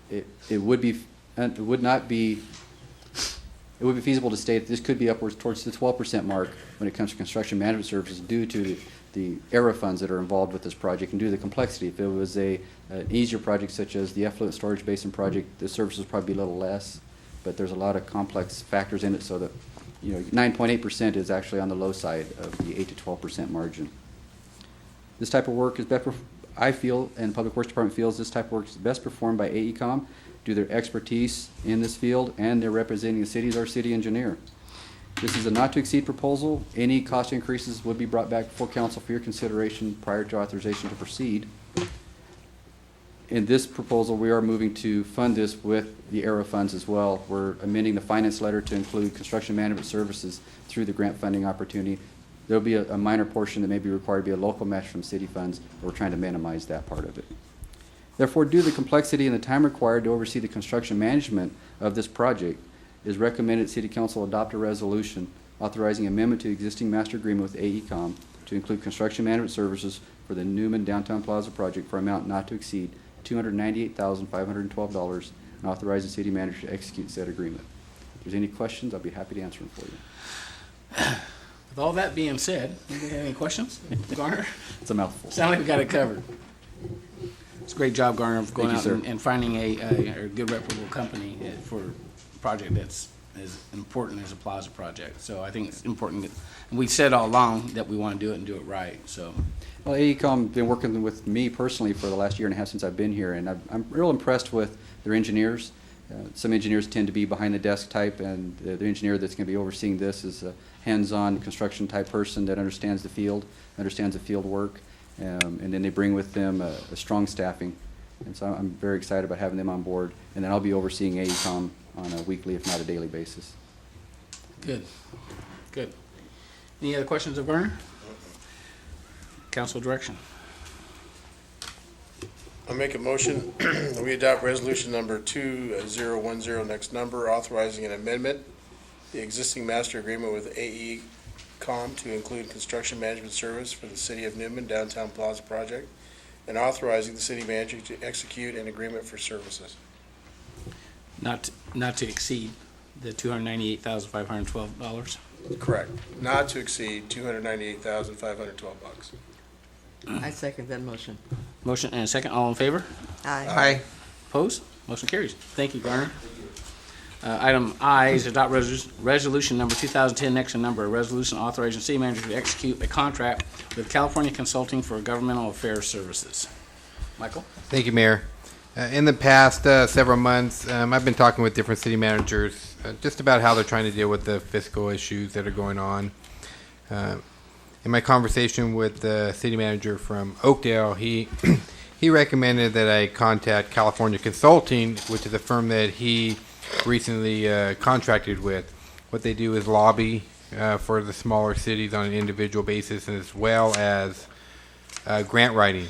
It would not be it would be feasible to state that this could be upwards towards the 12% mark when it comes to construction management services due to the ERA funds that are involved with this project and due to the complexity. If it was an easier project such as the effluent storage basin project, the services would probably be a little less, but there's a lot of complex factors in it, so that 9.8% is actually on the low side of the 8 to 12% margin. This type of work is better, I feel, and Public Works Department feels this type of work is best performed by AECom due to their expertise in this field, and they're representing the city as our city engineer. This is a not-to-exceed proposal. Any cost increases would be brought back before council for your consideration prior to authorization to proceed. In this proposal, we are moving to fund this with the ERA funds as well. We're amending the finance letter to include construction management services through the grant funding opportunity. There'll be a minor portion that may be required to be a local match from city funds. We're trying to minimize that part of it. Therefore, due to the complexity and the time required to oversee the construction management of this project, it is recommended City Council adopt a resolution authorizing amendment to existing master agreement with AECom to include construction management services for the Newman Downtown Plaza project for an amount not to exceed $298,512 and authorize the city manager to execute said agreement. If there's any questions, I'll be happy to answer them for you. With all that being said, anybody have any questions? Garner? It's a mouthful. Sound like we got it covered. It's a great job, Garner, of going Thank you, out sir. and finding a good reputable company for a project that's as important as a plaza project. So I think it's important that, and we said all along that we want to do it and do it right, so. Well, AECom been working with me personally for the last year and a half since I've been here, and I'm real impressed with their engineers. Some engineers tend to be behind the desk type, and the engineer that's going to be overseeing this is a hands-on construction type person that understands the field, understands the field work, and then they bring with them a strong staffing. And so I'm very excited about having them on board, and then I'll be overseeing AECom on a weekly, if not a daily basis. Good, good. Any other questions of Garner? Council direction. I'll make a motion, we adopt resolution number 2010, next number, authorizing an amendment, the existing master agreement with AECom to include construction management service for the City of Newman Downtown Plaza project, and authorizing the city manager to execute an agreement for services. Not to exceed the $298,512. Correct. Not to exceed $298,512. I second that motion. Motion and a second, all in favor? Aye. Opposed? Motion carries. Thank you, Garner. Item I is adopt resolution number 2010, next in number, a resolution authorizing city manager to execute a contract with California Consulting for Governmental Affairs Services. Michael? Thank you, Mayor. In the past several months, I've been talking with different city managers just about how they're trying to deal with the fiscal issues that are going on. In my conversation with the city manager from Oakdale, he recommended that I contact California Consulting, which is a firm that he recently contracted with. What they do is lobby for the smaller cities on an individual basis, as well as grant writing.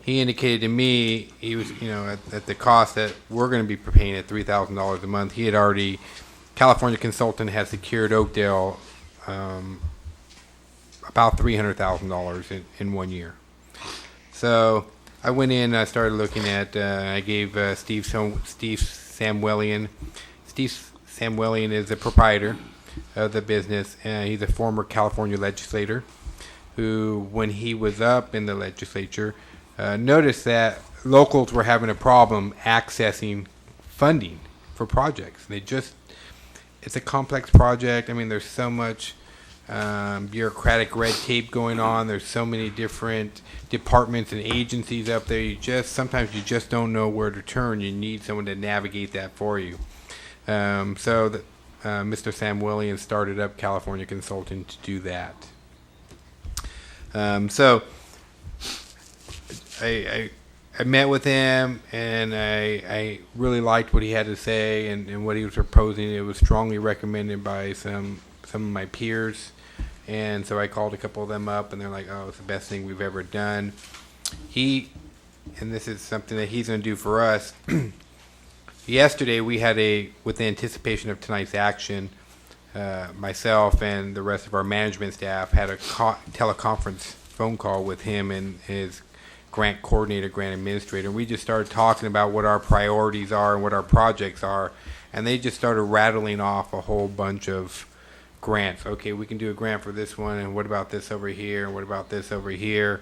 He indicated to me he was, at the cost that we're going to be paying at $3,000 a month. He had already, California Consultant has secured Oakdale about $300,000 in 1 year. So I went in, I started looking at, I gave Steve Samwelian. Steve Samwelian is the proprietor of the business, and he's a former California legislator who, when he was up in the legislature, noticed that locals were having a problem accessing funding for projects. It's a complex project. I mean, there's so much bureaucratic red tape going on. There's so many different departments and agencies up there. Sometimes you just don't know where to turn. You need someone to navigate that for you. Mr. Sam Williams started up California Consulting to do that. I met with him, and I really liked what he had to say and what he was proposing. It was strongly recommended by some of my peers, and so I called a couple of them up, and they're like, "Oh, it's the best thing we've ever done." And this is something that he's going to do for us. Yesterday, we had with the anticipation of tonight's action, myself and the rest of our management staff had a teleconference phone call with him and his grant coordinator, grant administrator, and we just started talking about what our priorities are and what our projects are and they just started rattling off a whole bunch of grants. Okay, we can do a grant for this one, and what about this over here, and what about this over here?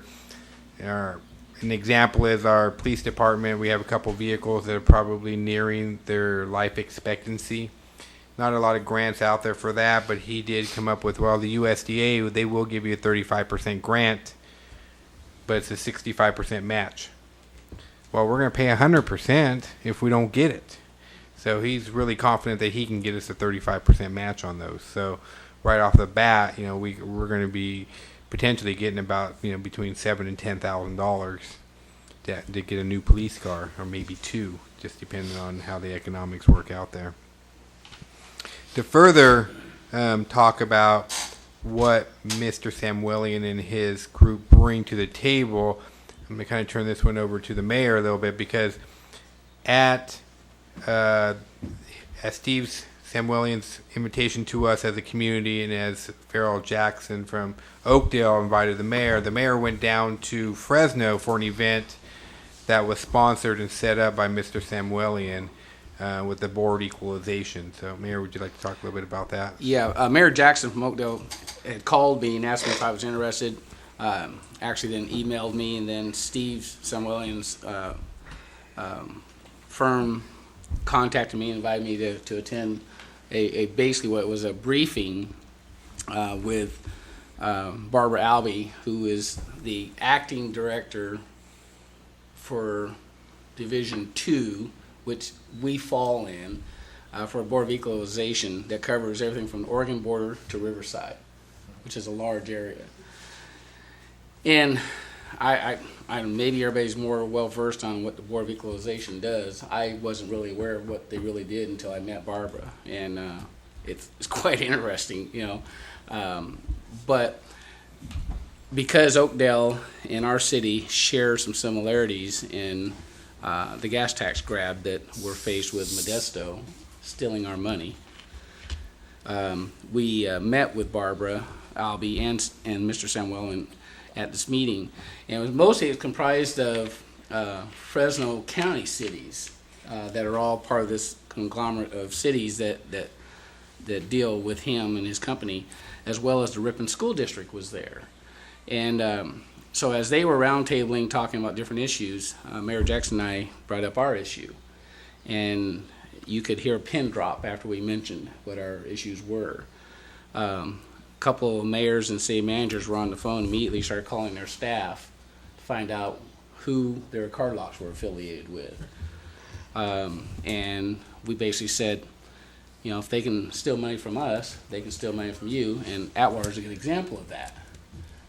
An example is our police department. We have a couple vehicles that are probably nearing their life expectancy. Not a lot of grants out there for that, but he did come up with, well, the USDA, they will give you a 35% grant, but it's a 65% match. Well, we're going to pay 100% if we don't get it. So he's really confident that he can get us a 35% match on those. So right off the bat, we're going to be potentially getting about, between $7,000 and $10,000 to get a new police car, or maybe two, just depending on how the economics work out there. To further talk about what Mr. Samuelian and his group bring to the table, I'm going to kind of turn this one over to the mayor a little bit, because at Steve Samuelian's invitation to us as a community, and as Farrell Jackson from Oakdale invited the mayor went down to Fresno for an event that was sponsored and set up by Mr. Samuelian with the board equalization. So, Mayor, would you like to talk a little bit about that? Yeah, Mayor Jackson from Oakdale had called me and asked me if I was interested. Actually then emailed me, and then Steve Samuelian's firm contacted me and invited me to attend a basically what was a briefing with Barbara Albee, who is the acting director for Division 2, which we fall in, for a Board of Equalization that covers everything from the Oregon border to Riverside, which is a large area. And I maybe everybody's more well-versed on what the Board of Equalization does. I wasn't really aware of what they really did until I met Barbara, and it's quite interesting, but because Oakdale and our city share some similarities in the gas tax grab that we're faced with Modesto stealing our money, we met with Barbara Albee and Mr. Samuelian at this meeting, and it was comprised of Fresno County cities that are all part of this conglomerate of cities that deal with him and his company, as well as the Ripon School District was there. And so as they were roundtabling talking about different issues, Mayor Jackson and I brought up our issue, and you could hear a pin drop after we mentioned what our issues were. Couple of mayors and city managers were on the phone, immediately started calling their staff to find out who their card locks were affiliated with. And we basically said, if they can steal money from us, they can steal money from you, and Atwater is a good example of that,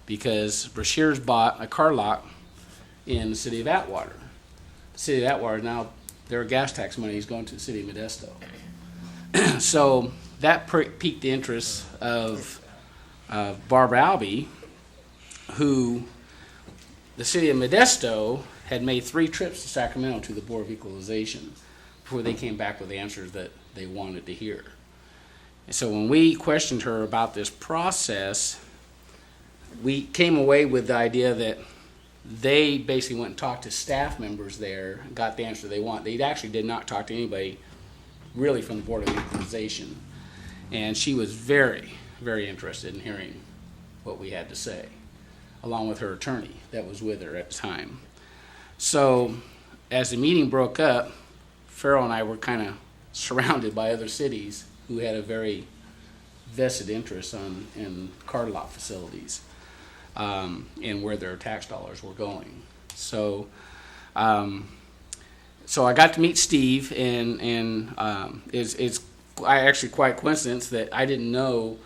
because Brashears bought a card lock in the city of Atwater. The city of Atwater, now their gas tax money is going to the city of Modesto. So that piqued the interest of Barbara Albee, who the city of Modesto had made 3 trips to Sacramento to the Board of Equalization before they came back with answers that they wanted to hear. And so when we questioned her about this process, we came away with the idea that they basically went and talked to staff members there, got the answer they want. They actually did not talk to anybody really from the Board of Equalization. And she was very, very interested in hearing what we had to say, along with her attorney that was with her at the time. So as the meeting broke up, Farrell and I were kind of surrounded by other cities who had a very vested interest in card lock facilities and where their tax dollars were going. So so I got to meet Steve, and it's actually quite coincidence that I didn't know.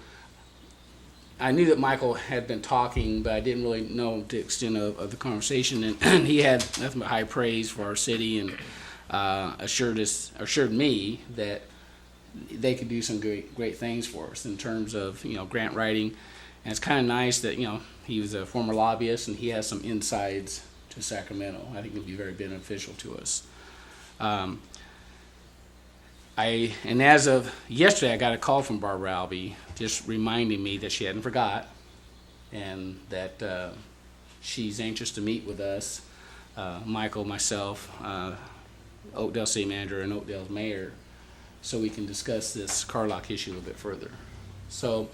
I knew that Michael had been talking, but I didn't really know the extent of the conversation. And he had nothing but high praise for our city, and assured me that they could do some great things for us in terms of grant writing. And it's kind of nice that he was a former lobbyist and he has some insides to Sacramento. I think it would be very beneficial to us. And as of yesterday, I got a call from Barbara Albee just reminding me that she hadn't forgot, and that she's anxious to meet with us, Michael, myself, Oakdale City Manager, and Oakdale's Mayor, so we can discuss this car lock issue a little bit further. So,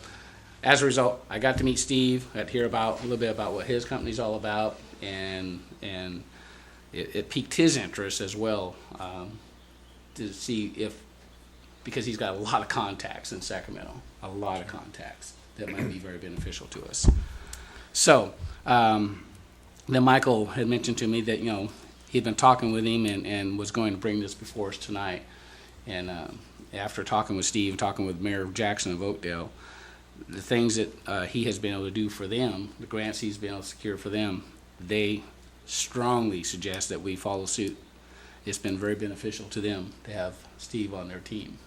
as a result, I got to meet Steve, got to hear a little bit about what his company's all about, and it piqued his interest as well, to see if, because he's got a lot of contacts in Sacramento, a lot of contacts that might be very beneficial to us. So, then Michael had mentioned to me that, he'd been talking with him and was going to bring this before us tonight. And after talking with Steve, talking with Mayor Jackson of Oakdale, the things that he has been able to do for them, the grants he's been able to secure for them, they strongly suggest that we follow suit. It's been very beneficial to them to have Steve on their team.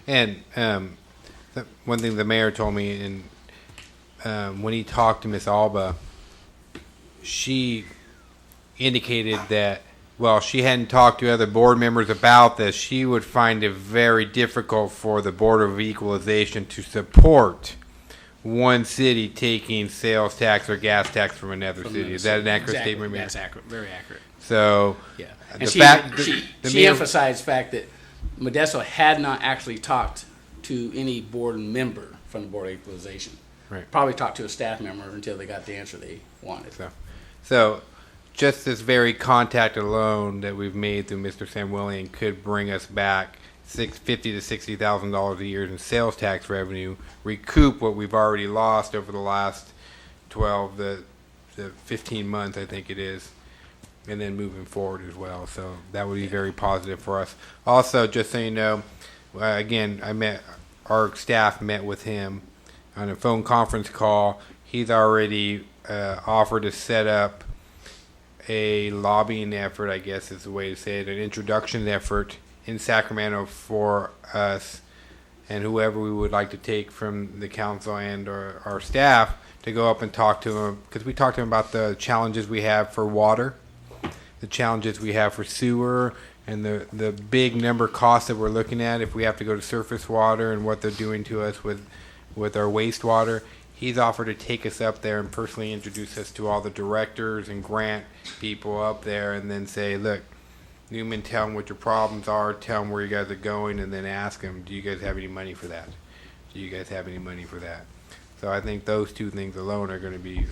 And one thing the mayor told me, and when he talked to Miss Alba, she indicated that, well, she hadn't talked to other board members about this. She would find it very difficult for the Board of Equalization to support one city taking sales tax or gas tax from another city. Is that an accurate Exactly. statement, Mayor? That's accurate, very accurate. So, Yeah, the and fact she the mayor- emphasized the fact that Modesto had not actually talked to any board member from the Board of Equalization. Right. Probably talked to a staff member until they got the answer they wanted. So, just this very contact alone that we've made through Mr. Samuelian could bring us back $50,000 to $60,000 a year in sales tax revenue, recoup what we've already lost over the last 12 to 15 months, I think it is, and then moving forward as well. So that would be very positive for us. Also, just so you know, again, our staff met with him on a phone conference call. He's already offered to set up a lobbying effort, I guess is the way to say it, an introduction effort in Sacramento for us and whoever we would like to take from the council and our staff to go up and talk to him, because we talked to him about the challenges we have for water, the challenges we have for sewer, and the big number costs that we're looking at if we have to go to surface water and what they're doing to us with our wastewater. He's offered to take us up there and personally introduce us to all the directors and grant people up there, and then say, look, Newman, tell them what your problems are, tell them where you guys are going, and then ask them, do you guys have any money for that? Do you guys have any money for that? So I think those two things alone are going to be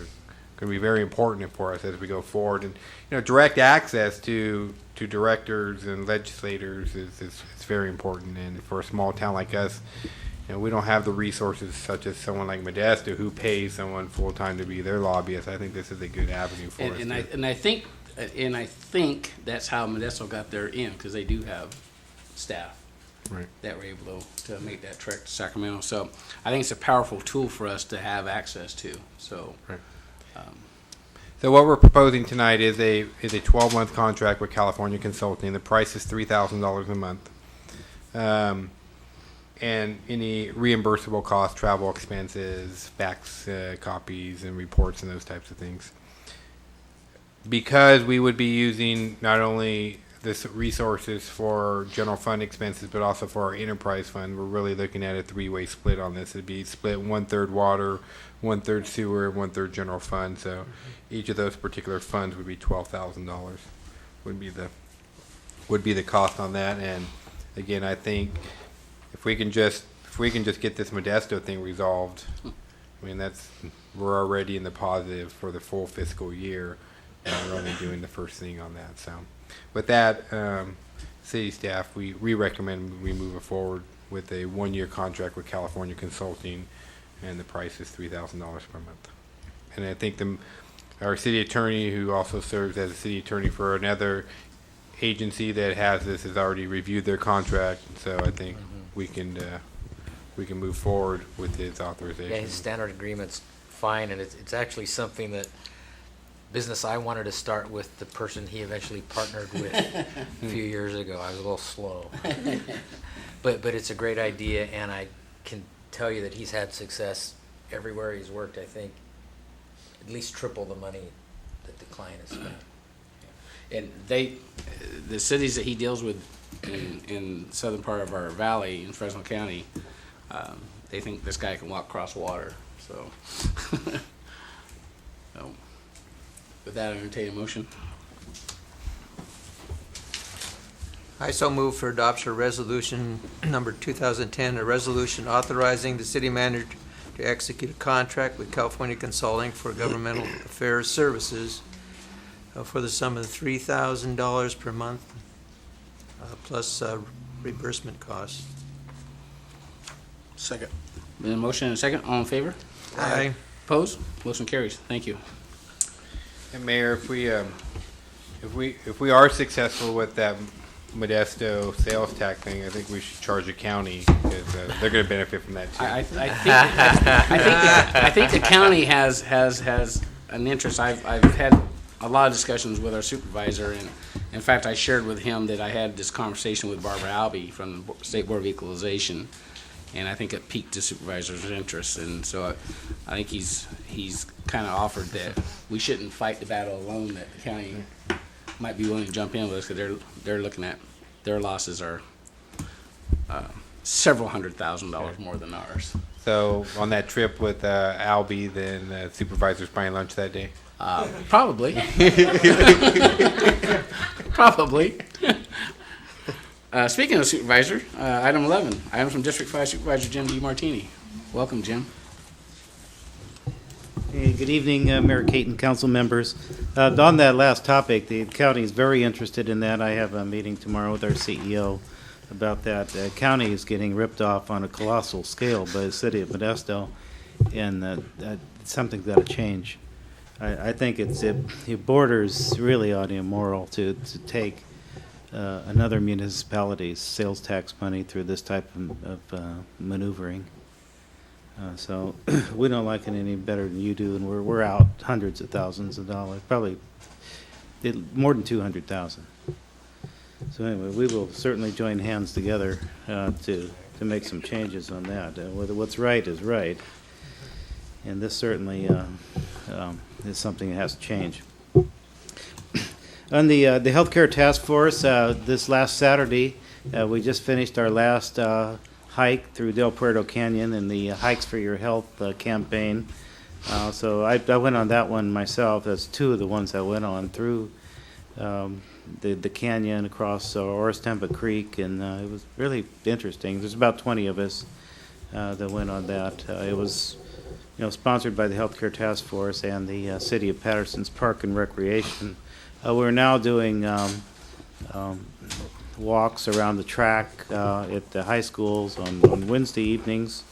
very important for us as we go forward. And direct access to directors and legislators is very important. And for a small town like us, we don't have the resources such as someone like Modesto who pays someone full time to be their lobbyist. I think this is a good avenue for us. And I think that's how Modesto got their in, because they do have staff that were able to make that trek to Sacramento. So I think it's a powerful tool for us to have access to. So. So what we're proposing tonight is a 12-month contract with California Consulting. The price is $3,000 a month. And any reimbursable costs, travel expenses, fax copies and reports and those types of things. Because we would be using not only the resources for general fund expenses, but also for our enterprise fund, we're really looking at a three-way split on this. It'd be split 1/3 water, 1/3 sewer, 1/3 general fund. So each of those particular funds would be $12,000 would be the cost on that. And again, I think if we can just get this Modesto thing resolved, I mean, we're already in the positive for the full fiscal year, and we're only doing the first thing on that. So with that, city staff, we recommend we move forward with a 1-year contract with California Consulting, and the price is $3,000 per month. And I think our city attorney, who also serves as a city attorney for another agency that has this, has already reviewed their contract. So I think we can move forward with his authorization. Yeah, his standard agreement's fine, and it's actually something that business I wanted to start with the person he eventually partnered with a few years ago. I was a little slow. But it's a great idea, and I can tell you that he's had success everywhere he's worked. I think at least triple the money that the client has spent. And the cities that he deals with in southern part of our valley in Fresno County, they think this guy can walk across water. So, with that, I entertain a motion. I so move for adoption of resolution number 2010, a resolution authorizing the city manager to execute a contract with California Consulting for Governmental Affairs Services for the sum of $3,000 per month, plus reimbursement costs. Second. Been a motion and a second. All in favor? Aye. Opposed? Motion carries. Thank you. And Mayor, if we are successful with that Modesto sales tax thing, I think we should charge the county because they're going to benefit from that too. I think the county has an interest. I've had a lot of discussions with our supervisor, and in fact, I shared with him that I had this conversation with Barbara Albee from the State Board of Equalization, and I think it piqued the supervisor's interest, and so I think he's kind of offered that we shouldn't fight the battle alone, that the county might be willing to jump in with us because they're looking at their losses are several $100,000 more than ours. So on that trip with Albie, then the supervisor's buying lunch that day? Probably. Probably. Speaking of supervisor, item 11, item from District 5 Supervisor Jim DeMartini. Welcome, Jim. Hey, good evening, Mayor Caton, council members. On that last topic, the county is very interested in that. I have a meeting tomorrow with our CEO about that. The county is getting ripped off on a colossal scale by the city of Modesto, and something's got to change. I think it borders really on immoral to take another municipality's sales tax money through this type of maneuvering. So we don't like it any better than you do, and we're out hundreds of thousands of dollars, probably more than 200,000. So anyway, we will certainly join hands together to make some changes on that. What's right is right, and this certainly is something that has to change. On the healthcare task force, this last Saturday, we just finished our last hike through Del Puerto Canyon and the Hikes for Your Health campaign. So I went on that one myself. That's two of the ones I went on through the canyon across Oristempa Creek, and it was really interesting. There's about 20 of us that went on that. It was sponsored by the Healthcare Task Force and the City of Patterson's Park and Recreation. We're now doing walks around the track at the high schools on Wednesday evenings.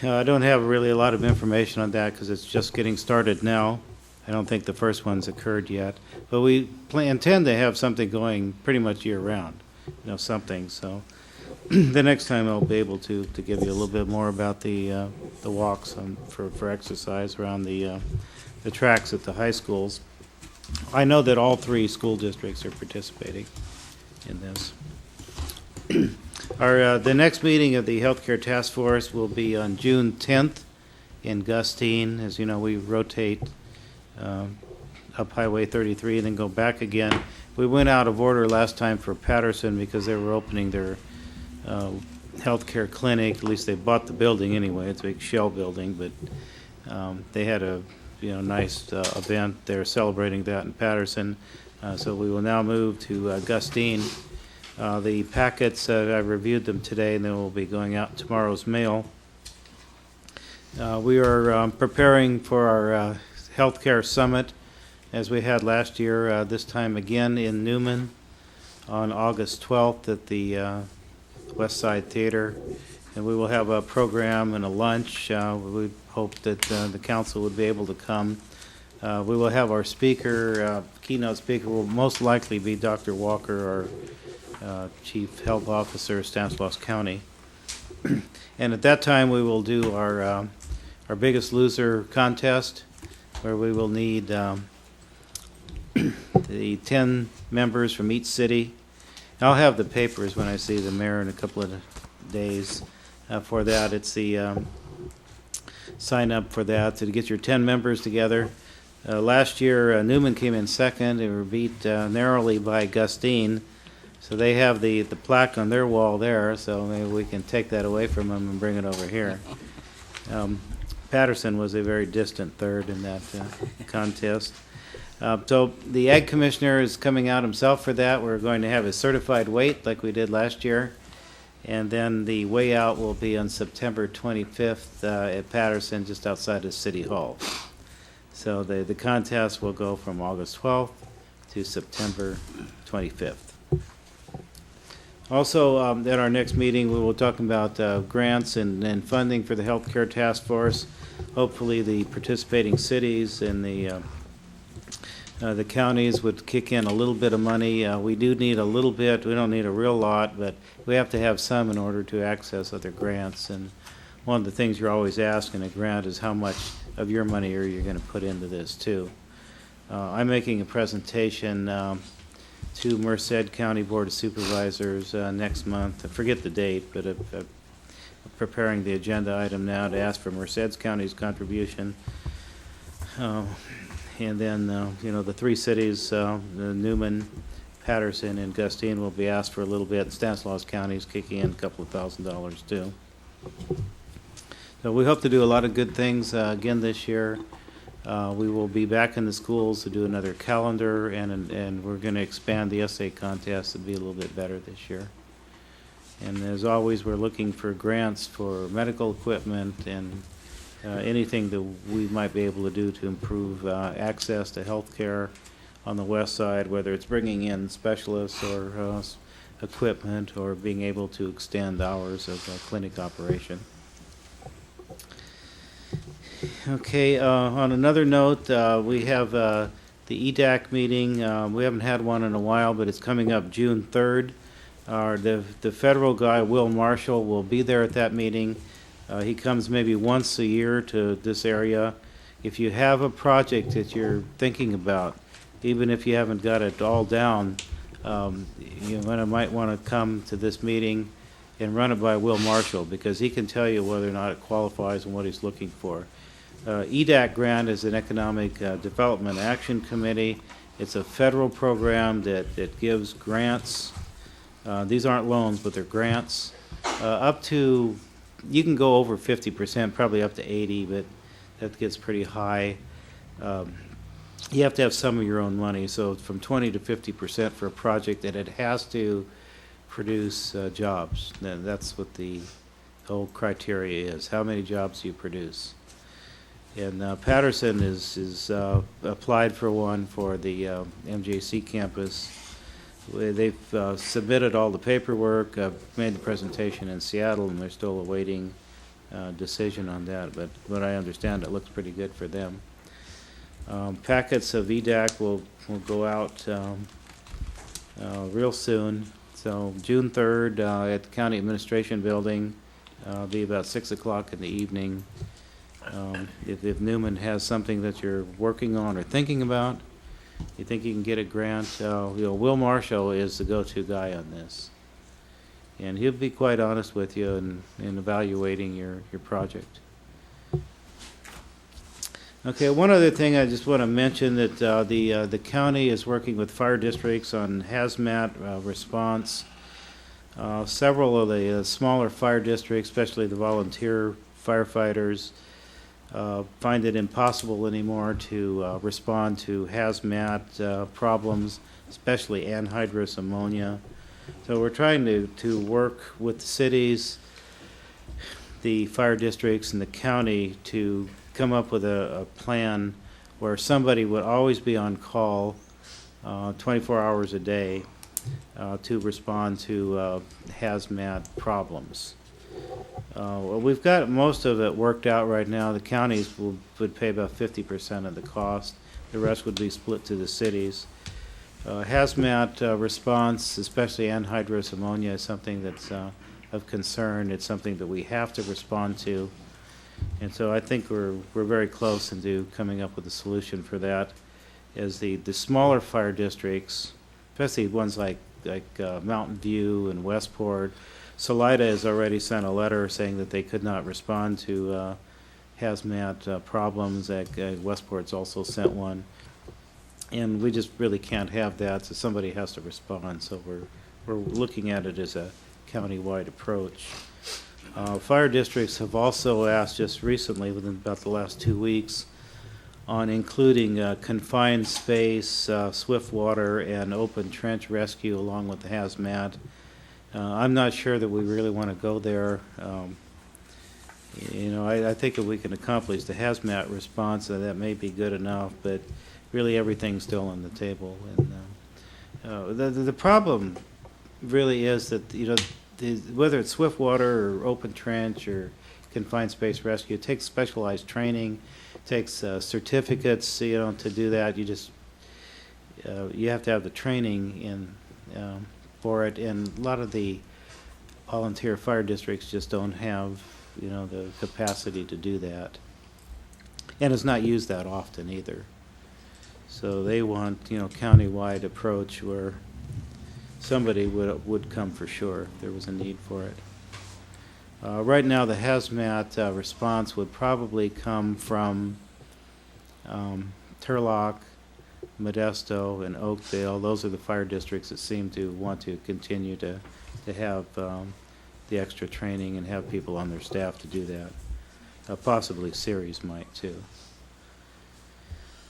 I don't have really a lot of information on that because it's just getting started now. I don't think the first one's occurred yet. But we intend to have something going pretty much year-round, something. So the next time I'll be able to give you a little bit more about the walks for exercise around the tracks at the high schools. I know that all three school districts are participating in this. The next meeting of the Healthcare Task Force will be on June 10th in Gustine. As you know, we rotate up Highway 33 and then go back again. We went out of order last time for Patterson because they were opening their healthcare clinic. At least they bought the building anyway. It's a big shell building, but they had a nice event. They're celebrating that in Patterson. So we will now move to Gustine. The packets, I reviewed them today, and they will be going out in tomorrow's mail. We are preparing for our healthcare summit, as we had last year, this time again in Newman on August 12th at the West Side Theater. And we will have a program and a lunch. We hope that the council would be able to come. We will have our speaker, keynote speaker will most likely be Dr. Walker, our Chief Health Officer of Stanislaus County. And at that time, we will do our Biggest Loser contest, where we will need the 10 members from each city. I'll have the papers when I see the mayor in a couple of days for that. It's the sign up for that to get your 10 members together. Last year, Newman came in second and were beat narrowly by Gustine. So they have the plaque on their wall there, so maybe we can take that away from them and bring it over here. Patterson was a very distant third in that contest. So the Ag Commissioner is coming out himself for that. We're going to have a certified weight like we did last year. And then the weigh out will be on September 25th at Patterson, just outside of City Hall. So the contest will go from August 12th to September 25th. Also, at our next meeting, we will talk about grants and funding for the Healthcare Task Force. Hopefully, the participating cities and the counties would kick in a little bit of money. We do need a little bit. We don't need a real lot, but we have to have some in order to access other grants. And one of the things you're always asked in a grant is how much of your money are you going to put into this too. I'm making a presentation to Merced County Board of Supervisors next month. I forget the date, but I'm preparing the agenda item now to ask for Merced County's contribution. And then, the three cities, Newman, Patterson, and Gustine will be asked for a little bit. Stanislaus County is kicking in a couple of $1,000s too. So we hope to do a lot of good things again this year. We will be back in the schools to do another calendar, and we're going to expand the essay contest to be a little bit better this year. And as always, we're looking for grants for medical equipment and anything that we might be able to do to improve access to health care on the west side, whether it's bringing in specialists or equipment or being able to extend hours of clinic operation. Okay, on another note, we have the EDAC meeting. We haven't had one in a while, but it's coming up June 3rd. The federal guy, Will Marshall, will be there at that meeting. He comes maybe once a year to this area. If you have a project that you're thinking about, even if you haven't got it all down, you might want to come to this meeting and run it by Will Marshall, because he can tell you whether or not it qualifies and what he's looking for. EDAC grant is an Economic Development Action Committee. It's a federal program that gives grants. These aren't loans, but they're grants. Up to, you can go over 50%, probably up to 80%, but that gets pretty high. You have to have some of your own money, so from 20 to 50% for a project, that it has to produce jobs. That's what the whole criteria is. How many jobs do you produce? And Patterson is applied for one for the MJC campus. They've submitted all the paperwork, made the presentation in Seattle, and they're still awaiting decision on that. But what I understand, it looks pretty good for them. Packets of EDAC will go out real soon. So June 3rd at the County Administration Building, be about 6 o'clock in the evening. If Newman has something that you're working on or thinking about, you think you can get a grant, Will Marshall is the go-to guy on this. And he'll be quite honest with you in evaluating your project. Okay, one other thing I just want to mention, that the county is working with fire districts on hazmat response. Several of the smaller fire districts, especially the volunteer firefighters, find it impossible anymore to respond to hazmat problems, especially anhydrous ammonia. So we're trying to work with the cities, the fire districts, and the county to come up with a plan where somebody would always be on call 24 hours a day to respond to hazmat problems. Well, we've got most of it worked out right now. The counties would pay about 50% of the cost. The rest would be split to the cities. Hazmat response, especially anhydrous ammonia, is something that's of concern. It's something that we have to respond to. And so I think we're very close into coming up with a solution for that. As the smaller fire districts, especially ones like Mountain View and Westport, Salida has already sent a letter saying that they could not respond to hazmat problems. Westport's also sent one. And we just really can't have that, so somebody has to respond. So we're looking at it as a county-wide approach. Fire districts have also asked just recently, within about the last 2 weeks, on including confined space, swift water, and open trench rescue along with the hazmat. I'm not sure that we really want to go there. I think if we can accomplish the hazmat response, that may be good enough, but really everything's still on the table. And the problem really is that, whether it's swift water or open trench or confined space rescue, it takes specialized training, takes certificates, to do that. You have to have the training for it, and a lot of the volunteer fire districts just don't have, the capacity to do that. And it's not used that often either. So they want, countywide approach where somebody would come for sure if there was a need for it. Right now, the hazmat response would probably come from Turlock, Modesto, and Oakdale. Those are the fire districts that seem to want to continue to have the extra training and have people on their staff to do that. Possibly Ceres might too.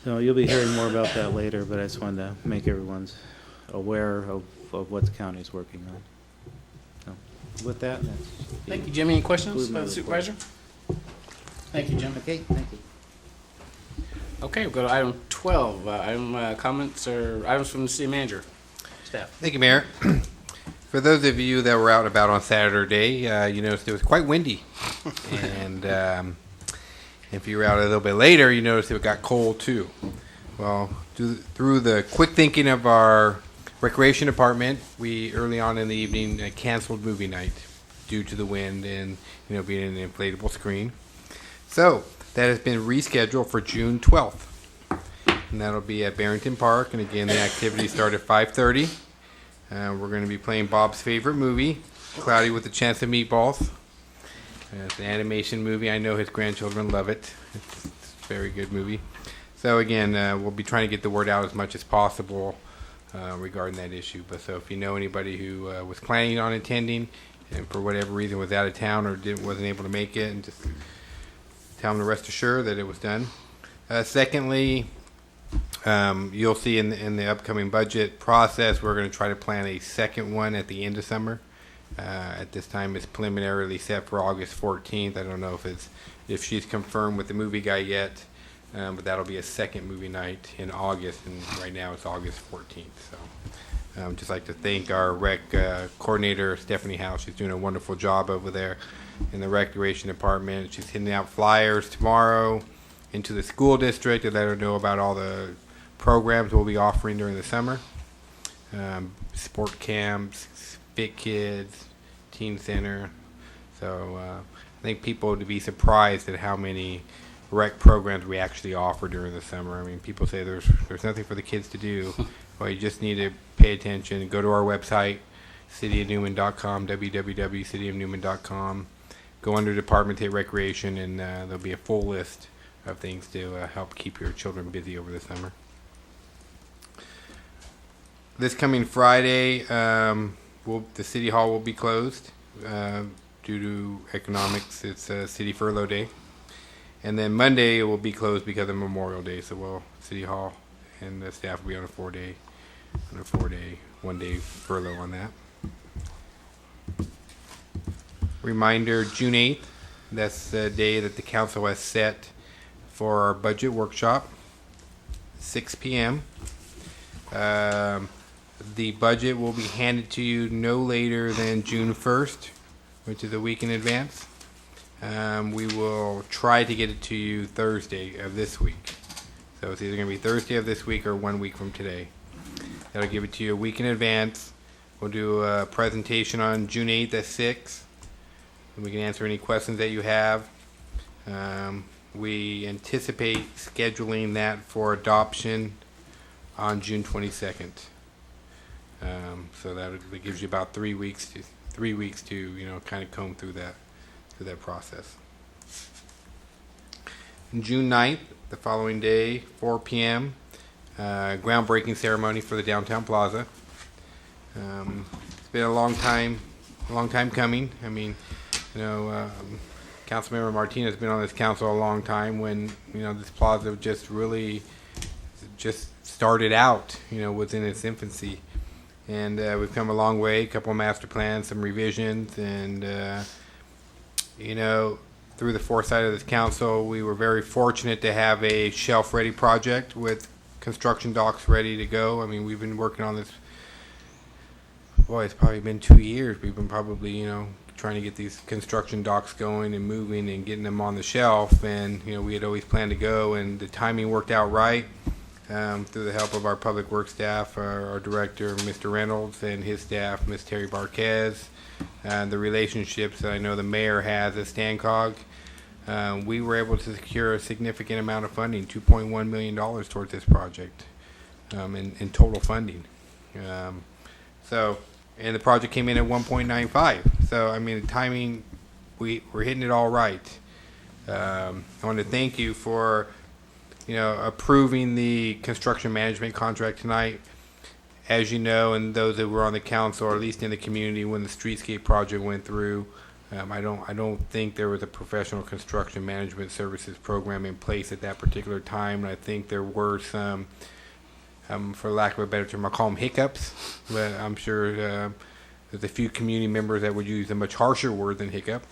So you'll be hearing more about that later, but I just wanted to make everyone's aware of what the county's working on. So with that, Thank you, Jimmy. Any questions Include for my the supervisor? Thank you, Jim. okay, thank you. Okay, we'll go to item 12. Comments or items from the city manager. Staff. Thank you, Mayor. For those of you that were out and about on Saturday, you noticed it was quite windy. And if you were out a little bit later, you noticed it got cold too. Well, through the quick thinking of our recreation department, we early on in the evening canceled movie night due to the wind and being an inflatable screen. So that has been rescheduled for June 12th, and that'll be at Barrington Park. And again, the activities start at 5:30. We're going to be playing Bob's favorite movie, Cloudy with a Chance of Meatballs. It's an animation movie. I know his grandchildren love it. It's a very good movie. So again, we'll be trying to get the word out as much as possible regarding that issue. But so if you know anybody who was planning on attending and for whatever reason was out of town or wasn't able to make it, and just tell them to rest assured that it was done. Secondly, you'll see in the upcoming budget process, we're going to try to plan a second one at the end of summer. At this time, it's preliminarily set for August 14th. I don't know if she's confirmed with the movie guy yet, but that'll be a second movie night in August, and right now it's August 14th. So, just like to thank our rec coordinator, Stephanie House. She's doing a wonderful job over there in the recreation department. She's handing out flyers tomorrow into the school district to let her know about all the programs we'll be offering during the summer. Sport camps, Fit Kids, Teen Center. So I think people would be surprised at how many rec programs we actually offer during the summer. I mean, people say there's nothing for the kids to do. Well, you just need to pay attention. Go to our website, cityofnewman.com, www.cityofnewman.com. Go under Department of Recreation, and there'll be a full list of things to help keep your children busy over the summer. This coming Friday, the City Hall will be closed due to economics. It's a city furlough day. And then Monday it will be closed because of Memorial Day. So City Hall and the staff will be on a 1-day furlough on that. Reminder, June 8th, that's the day that the council has set for our budget workshop, 6 p.m. The budget will be handed to you no later than June 1st, which is a week in advance. We will try to get it to you Thursday of this week. So it's either going to be Thursday of this week or 1 week from today. That'll give it to you a week in advance. We'll do a presentation on June 8th at 6. And we can answer any questions that you have. We anticipate scheduling that for adoption on June 22nd. So that gives you about 3 weeks to kind of comb through that process. June 9th, the following day, 4 p.m., groundbreaking ceremony for the downtown plaza. It's been a long time coming. I mean, Councilmember Martinez has been on this council a long time when, this plaza just really just started out, was in its infancy. And we've come a long way, a couple of master plans, some revisions, and, through the foresight of this council, we were very fortunate to have a shelf-ready project with construction docks ready to go. I mean, we've been working on this, boy, it's probably been 2 years. We've been probably, trying to get these construction docks going and moving and getting them on the shelf. And, we had always planned to go, and the timing worked out right. Through the help of our public works staff, our director, Mr. Reynolds, and his staff, Ms. Terry Barquez, and the relationships that I know the mayor has at Stancog, we were able to secure a significant amount of funding, $2.1 million towards this project in total funding. And the project came in at 1.95. So, I mean, the timing, we're hitting it all right. I want to thank you for approving the construction management contract tonight. As you know, and those that were on the council, or at least in the community, when the streetscape project went through, I don't think there was a professional construction management services program in place at that particular time. And I think there were some, for lack of a better term, I'll call them hiccups. But I'm sure there's a few community members that would use a much harsher word than hiccup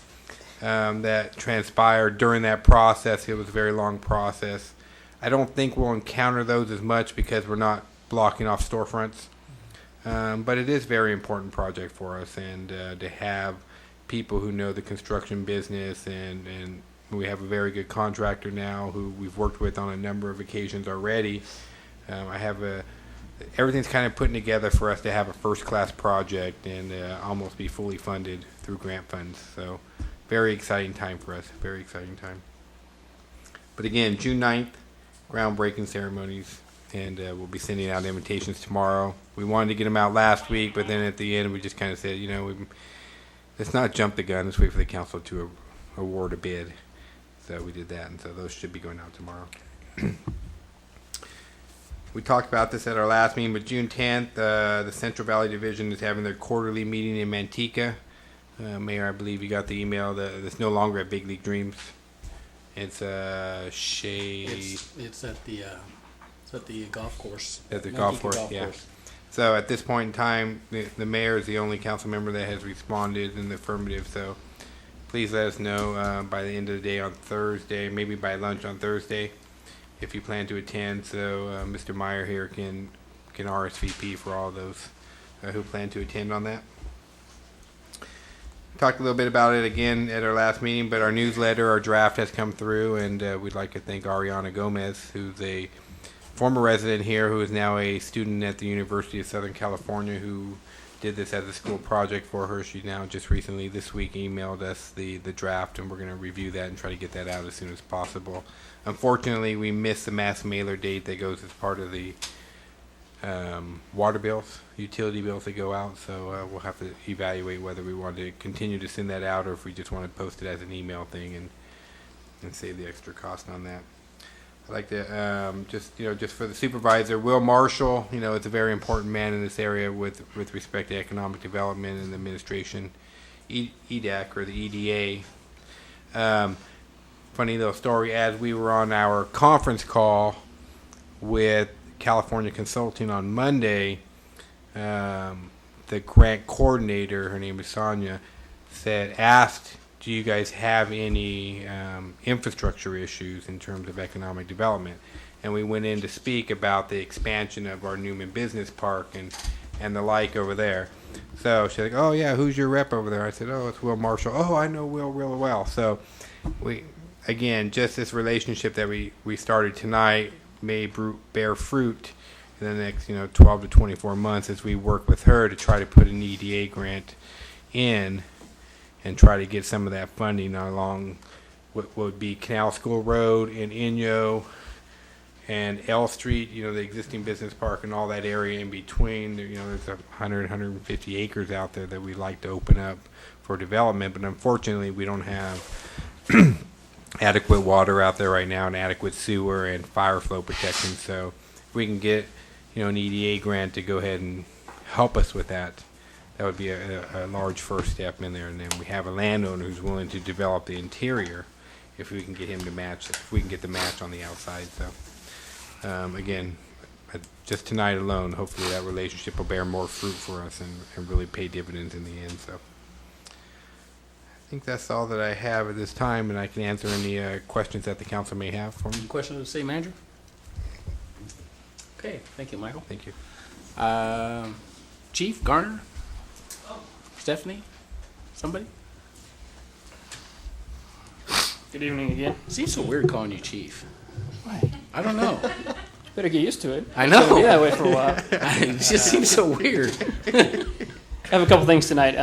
that transpired during that process. It was a very long process. I don't think we'll encounter those as much because we're not blocking off storefronts. But it is a very important project for us, and to have people who know the construction business, and we have a very good contractor now who we've worked with on a number of occasions already. Everything's kind of putting together for us to have a first-class project and almost be fully funded through grant funds. So very exciting time for us, very exciting time. But again, June 9th, groundbreaking ceremonies, and we'll be sending out invitations tomorrow. We wanted to get them out last week, but then at the end we just kind of said, let's not jump the gun. Let's wait for the council to award a bid. So we did that, and so those should be going out tomorrow. We talked about this at our last meeting, but June 10th, the Central Valley Division is having their quarterly meeting in Manteca. Mayor, I believe you got the email that it's no longer at Big League Dreams. It's It's at the golf course. At the golf course, yeah. So at this point in time, the mayor is the only council member that has responded in the affirmative. So please let us know by the end of the day on Thursday, maybe by lunch on Thursday, if you plan to attend. So Mr. Meyer here can RSVP for all those who plan to attend on that. Talked a little bit about it again at our last meeting, but our newsletter, our draft has come through, and we'd like to thank Ariana Gomez, who's a former resident here, who is now a student at the University of Southern California, who did this as a school project for her. She now just recently this week emailed us the draft, and we're going to review that and try to get that out as soon as possible. Unfortunately, we missed the mass mailer date that goes as part of the water bills, utility bills that go out, so we'll have to evaluate whether we want to continue to send that out or if we just want to post it as an email thing and save the extra cost on that. I'd like to just for the supervisor, Will Marshall, it's a very important man in this area with respect to economic development and administration, EDAC or the EDA. Funny little story, as we were on our conference call with California Consulting on Monday, the grant coordinator, her name is Sonia, asked, do you guys have any infrastructure issues in terms of economic development? And we went in to speak about the expansion of our Newman Business Park and the like over there. So she's like, oh yeah, who's your rep over there? I said, oh, it's Will Marshall. Oh, I know Will really well. So again, just this relationship that we started tonight may bear fruit in the next 12 to 24 months as we work with her to try to put an EDA grant in and try to get some of that funding along what would be Canal School Road and Inyo and L Street, the existing business park and all that area in between. There's 150 acres out there that we'd like to open up for development, but unfortunately we don't have adequate water out there right now and adequate sewer and fire flow protection. So if we can get an EDA grant to go ahead and help us with that that would be a large first step in there. And then we have a landowner who's willing to develop the interior if we can get him to match, if we can get the match on the outside. So, again, just tonight alone, hopefully that relationship will bear more fruit for us and really pay dividends in the end. So I think that's all that I have at this time, and I can answer any questions that the council may have for me. Any questions of the city manager? Okay, thank you, Michael. Thank you. Chief, Garner? Stephanie? Somebody? Good evening again. Seems so weird calling you chief. Why? I don't know. Better get used to it. I It's gonna know. be that way for a while. It just seems so weird. I have a couple things tonight.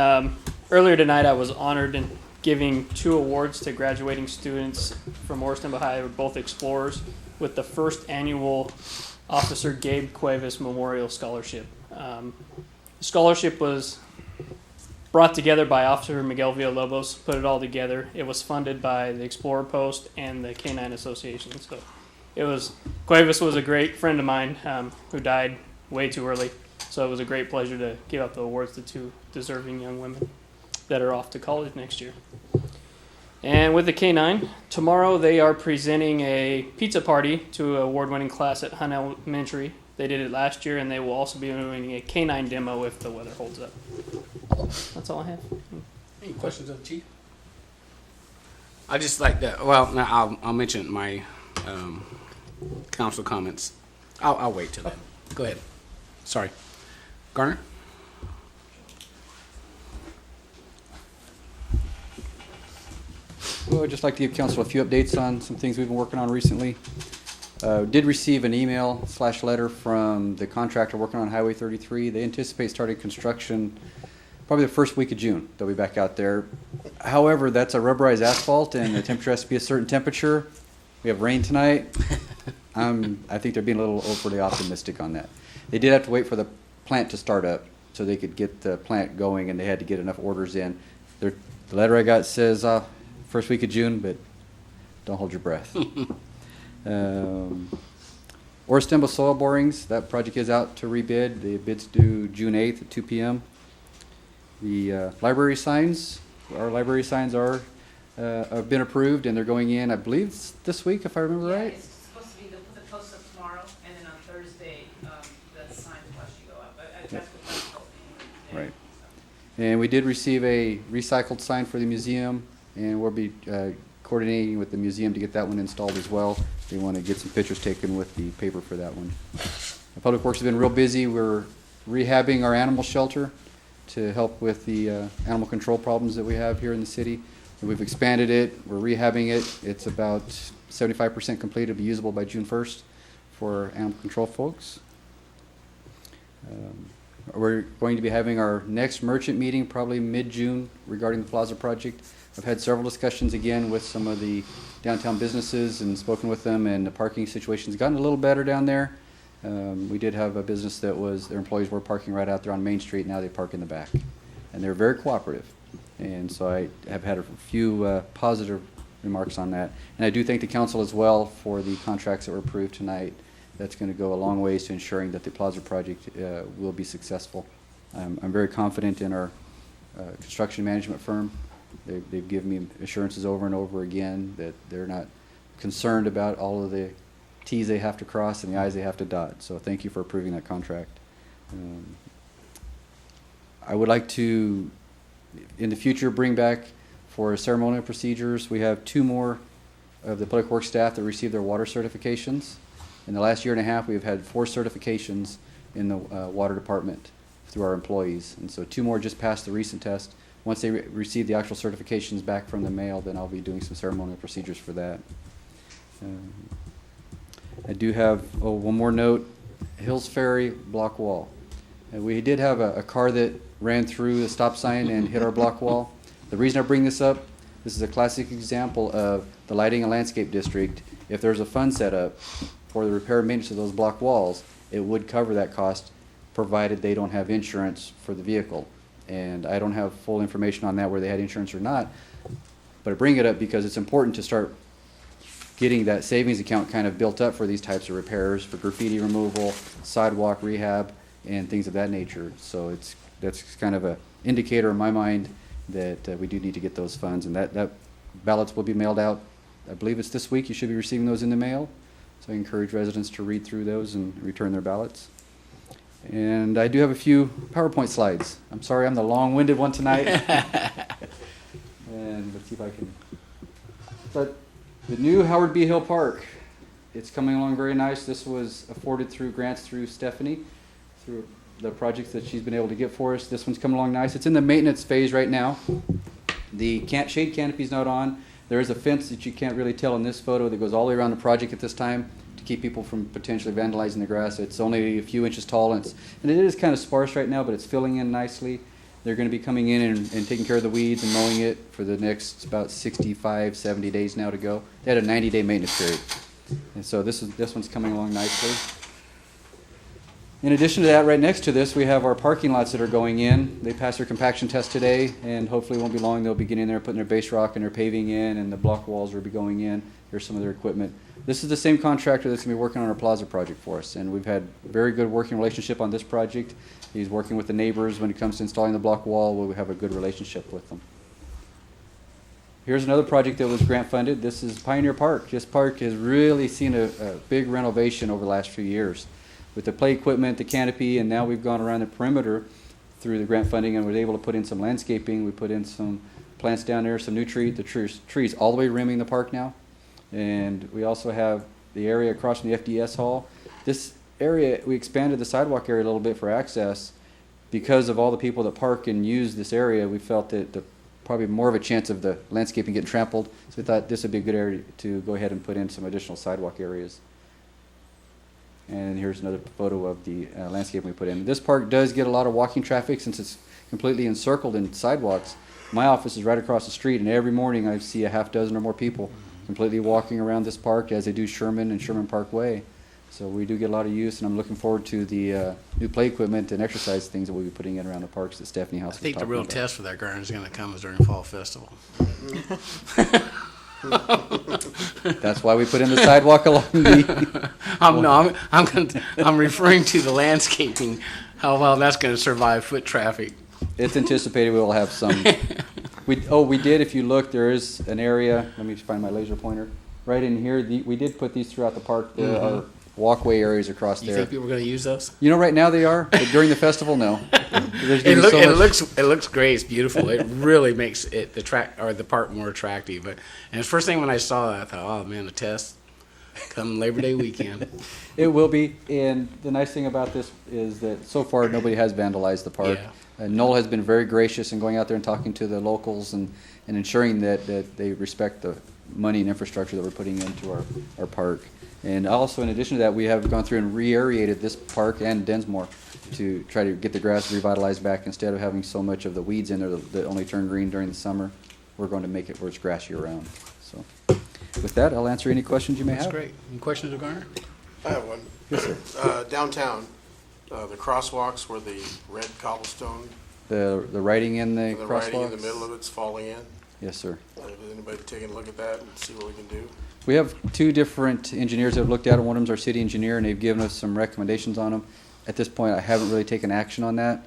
Earlier tonight, I was honored in giving 2 awards to graduating students from Orson High, both explorers, with the first annual Officer Gabe Cuevas Memorial Scholarship. The scholarship was brought together by Officer Miguel Villalobos, put it all together. It was funded by the Explorer Post and the Canine Association. So Cuevas was a great friend of mine who died way too early. So it was a great pleasure to give out the awards to 2 deserving young women that are off to college next year. And with the K9, tomorrow they are presenting a pizza party to an award-winning class at Hunt Elementary. They did it last year, and they will also be doing a K9 demo if the weather holds up. That's all I have. Any questions of the chief? I just like that. Well, now I'll mention my council comments. I'll wait till then. Go ahead. Sorry, Garner. Well, I'd just like to give council a few updates on some things we've been working on recently. Did receive an email/letter from the contractor working on Highway 33. They anticipate starting construction probably the first week of June. They'll be back out there. However, that's a rubberized asphalt, and the temperature has to be a certain temperature. We have rain tonight. I think they're being a little overly optimistic on that. They did have to wait for the plant to start up so they could get the plant going, and they had to get enough orders in. The letter I got says first week of June, but don't hold your breath. Orstemba soil borings, that project is out to rebid. The bid's due June 8th at 2 p.m. The library signs, our library signs have been approved, and they're going in, I believe, this week, if I remember right. It's supposed to be, they'll put the post up tomorrow, and then on Thursday, the signs will actually go up. That's what that's told me. Right. And we did receive a recycled sign for the museum, and we'll be coordinating with the museum to get that one installed as well. They want to get some pictures taken with the paper for that one. Public Works has been real busy. We're rehabbing our animal shelter to help with the animal control problems that we have here in the city. And we've expanded it. We're rehabbing it. It's about 75% complete. It'll be usable by June 1st for animal control folks. We're going to be having our next merchant meeting probably mid-June regarding the Plaza project. I've had several discussions again with some of the downtown businesses and spoken with them, and the parking situation's gotten a little better down there. We did have a business that their employees were parking right out there on Main Street. Now they park in the back, and they're very cooperative. And so I have had a few positive remarks on that. And I do thank the council as well for the contracts that were approved tonight. That's going to go a long ways to ensuring that the Plaza project will be successful. I'm very confident in our construction management firm. They've given me assurances over and over again that they're not concerned about all of the T's they have to cross and the I's they have to dot. So thank you for approving that contract. I would like to, in the future, bring back for ceremonial procedures. We have 2 more of the Public Works staff that received their water certifications. In the last year and a half, we've had 4 certifications in the water department through our employees. And so 2 more just passed the recent test. Once they receive the actual certifications back from the mail, then I'll be doing some ceremonial procedures for that. I do have one more note, Hills Ferry block wall. We did have a car that ran through the stop sign and hit our block wall. The reason I bring this up, this is a classic example of the Lighting and Landscape District. If there's a fund set up for the repair and maintenance of those block walls, it would cover that cost, provided they don't have insurance for the vehicle. And I don't have full information on that, where they had insurance or not. But I bring it up because it's important to start getting that savings account kind of built up for these types of repairs, for graffiti removal, sidewalk rehab, and things of that nature. So that's kind of a indicator in my mind that we do need to get those funds, and that ballots will be mailed out. I believe it's this week. You should be receiving those in the mail. So I encourage residents to read through those and return their ballots. And I do have a few PowerPoint slides. I'm sorry I'm the long-winded one tonight. And let's see if I can. But the new Howard B. Hill Park, it's coming along very nice. This was afforded through grants through Stephanie, through the projects that she's been able to get for us. This one's coming along nice. It's in the maintenance phase right now. The shade canopy's not on. There is a fence that you can't really tell in this photo that goes all the way around the project at this time to keep people from potentially vandalizing the grass. It's only a few inches tall, and it is kind of sparse right now, but it's filling in nicely. They're going to be coming in and taking care of the weeds and mowing it for the next about 65, 70 days now to go. They had a 90-day maintenance period. And so this one's coming along nicely. In addition to that, right next to this, we have our parking lots that are going in. They passed their compaction test today, and hopefully it won't be long. They'll be getting there, putting their base rock and their paving in, and the block walls will be going in. Here's some of their equipment. This is the same contractor that's going to be working on our plaza project for us, and we've had very good working relationship on this project. He's working with the neighbors when it comes to installing the block wall. We have a good relationship with them. Here's another project that was grant funded. This is Pioneer Park. This park has really seen a big renovation over the last few years with the play equipment, the canopy, and now we've gone around the perimeter through the grant funding and we're able to put in some landscaping. We put in some plants down there, some new trees all the way rimming the park now. And we also have the area across from the FDS hall. This area, we expanded the sidewalk area a little bit for access. Because of all the people that park and use this area, we felt that probably more of a chance of the landscaping getting trampled. So we thought this would be a good area to go ahead and put in some additional sidewalk areas. And here's another photo of the landscape we put in. This park does get a lot of walking traffic since it's completely encircled in sidewalks. My office is right across the street, and every morning I see a half dozen or more people completely walking around this park as they do Sherman and Sherman Parkway. So we do get a lot of use, and I'm looking forward to the new play equipment and exercise things that we'll be putting in around the parks that Stephanie House I think was the talking real about. test for that garden is going to come is during Fall Festival. That's why we put in the sidewalk along the. I'm referring to the landscaping, how well that's going to survive foot traffic. It's anticipated we will have some. We did, if you look, there is an area, let me just find my laser pointer. Right in here, we did put these throughout the park. There are walkway areas across You there. think people are going to use those? You know, right now they are, but during the festival, no. It looks great. It's beautiful. It really makes it the park more attractive. And the first thing when I saw that, I thought, oh man, the test come Labor Day weekend. It will be, and the nice thing about this is that so far nobody has vandalized the park. Yeah. Noel has been very gracious in going out there and talking to the locals and ensuring that they respect the money and infrastructure that we're putting into our park. And also, in addition to that, we have gone through and re-aerated this park and Densmore to try to get the grass revitalized back. Instead of having so much of the weeds in there that only turn green during the summer, we're going to make it where it's grass year-round. So, with that, I'll answer any questions you may have. That's great. Any questions, Garner? I have one. Yes, sir. Downtown, the crosswalks where the red cobblestone, The writing in the and the writing in the crosswalks? middle of it's falling in. Yes, sir. Has anybody taken a look at that and see what we can do? We have two different engineers that have looked at it. One of them's our city engineer, and they've given us some recommendations on them. At this point, I haven't really taken action on that.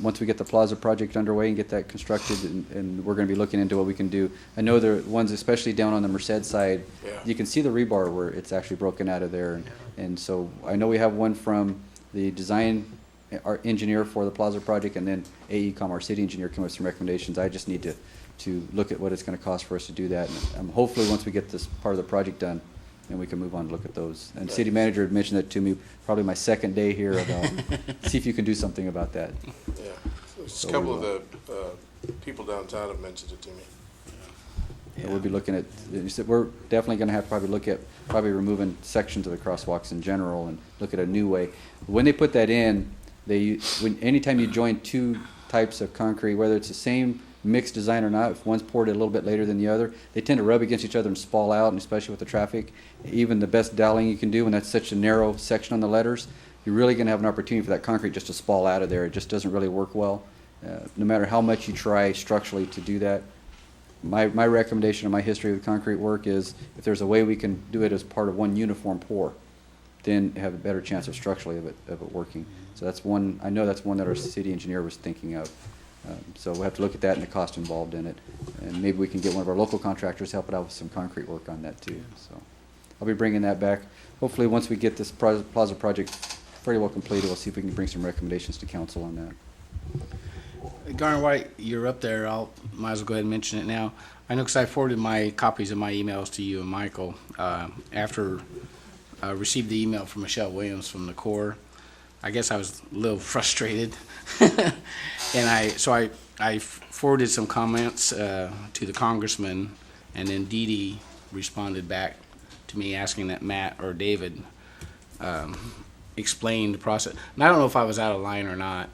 Once we get the plaza project underway and get that constructed, and we're going to be looking into what we can do. I know there are ones, especially down on the Merced side, Yeah. you can see the rebar where it's actually broken out of there. And so I know we have one from the design our engineer for the plaza project, and then AECom, our city engineer, came with some recommendations. I just need to look at what it's going to cost for us to do that. And hopefully, once we get this part of the project done, then we can move on and look at those. And city manager had mentioned that to me probably my second day here about see if you can do something about that. Yeah. Just So a couple we of the people downtown have mentioned it to me. And we'll be looking at, we're definitely going to have to probably look at removing sections of the crosswalks in general and look at a new way. When they put that in, anytime you join two types of concrete, whether it's the same mixed design or not, if one's poured a little bit later than the other, they tend to rub against each other and spall out, and especially with the traffic. Even the best doweling you can do when that's such a narrow section on the letters, you're really going to have an opportunity for that concrete just to spall out of there. It just doesn't really work well. No matter how much you try structurally to do that, my recommendation in my history with concrete work is if there's a way we can do it as part of one uniform pour, then have a better chance of structurally of it working. So that's one, I know that's one that our city engineer was thinking of. So we'll have to look at that and the cost involved in it. And maybe we can get one of our local contractors help it out with some concrete work on that too. So I'll be bringing that back. Hopefully, once we get this plaza project fairly well completed, we'll see if we can bring some recommendations to council on that. Garner White, you're up there. Might as well go ahead and mention it now. I know because I forwarded my copies of my emails to you and Michael after I received the email from Michelle Williams from the Corps. I guess I was a little frustrated, and I forwarded some comments to the congressman, and then Dee Dee responded back to me asking that Matt or David explain the process. And I don't know if I was out of line or not.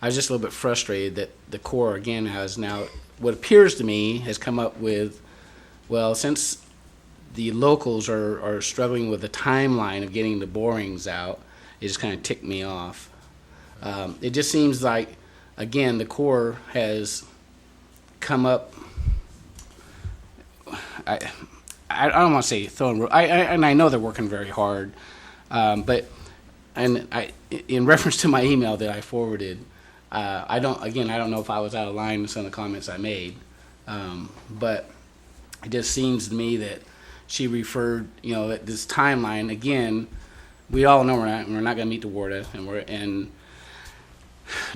I was just a little bit frustrated that the Corps, again, has now, what appears to me, has come up with, well, since the locals are struggling with the timeline of getting the borings out, it just kind of ticked me off. It just seems like, again, the Corps has come up, I don't want to say throwing, and I know they're working very hard, but in reference to my email that I forwarded, I don't know if I was out of line with some of the comments I made, but it just seems to me that she referred, at this timeline, again, we all know we're not going to meet the WARDA, and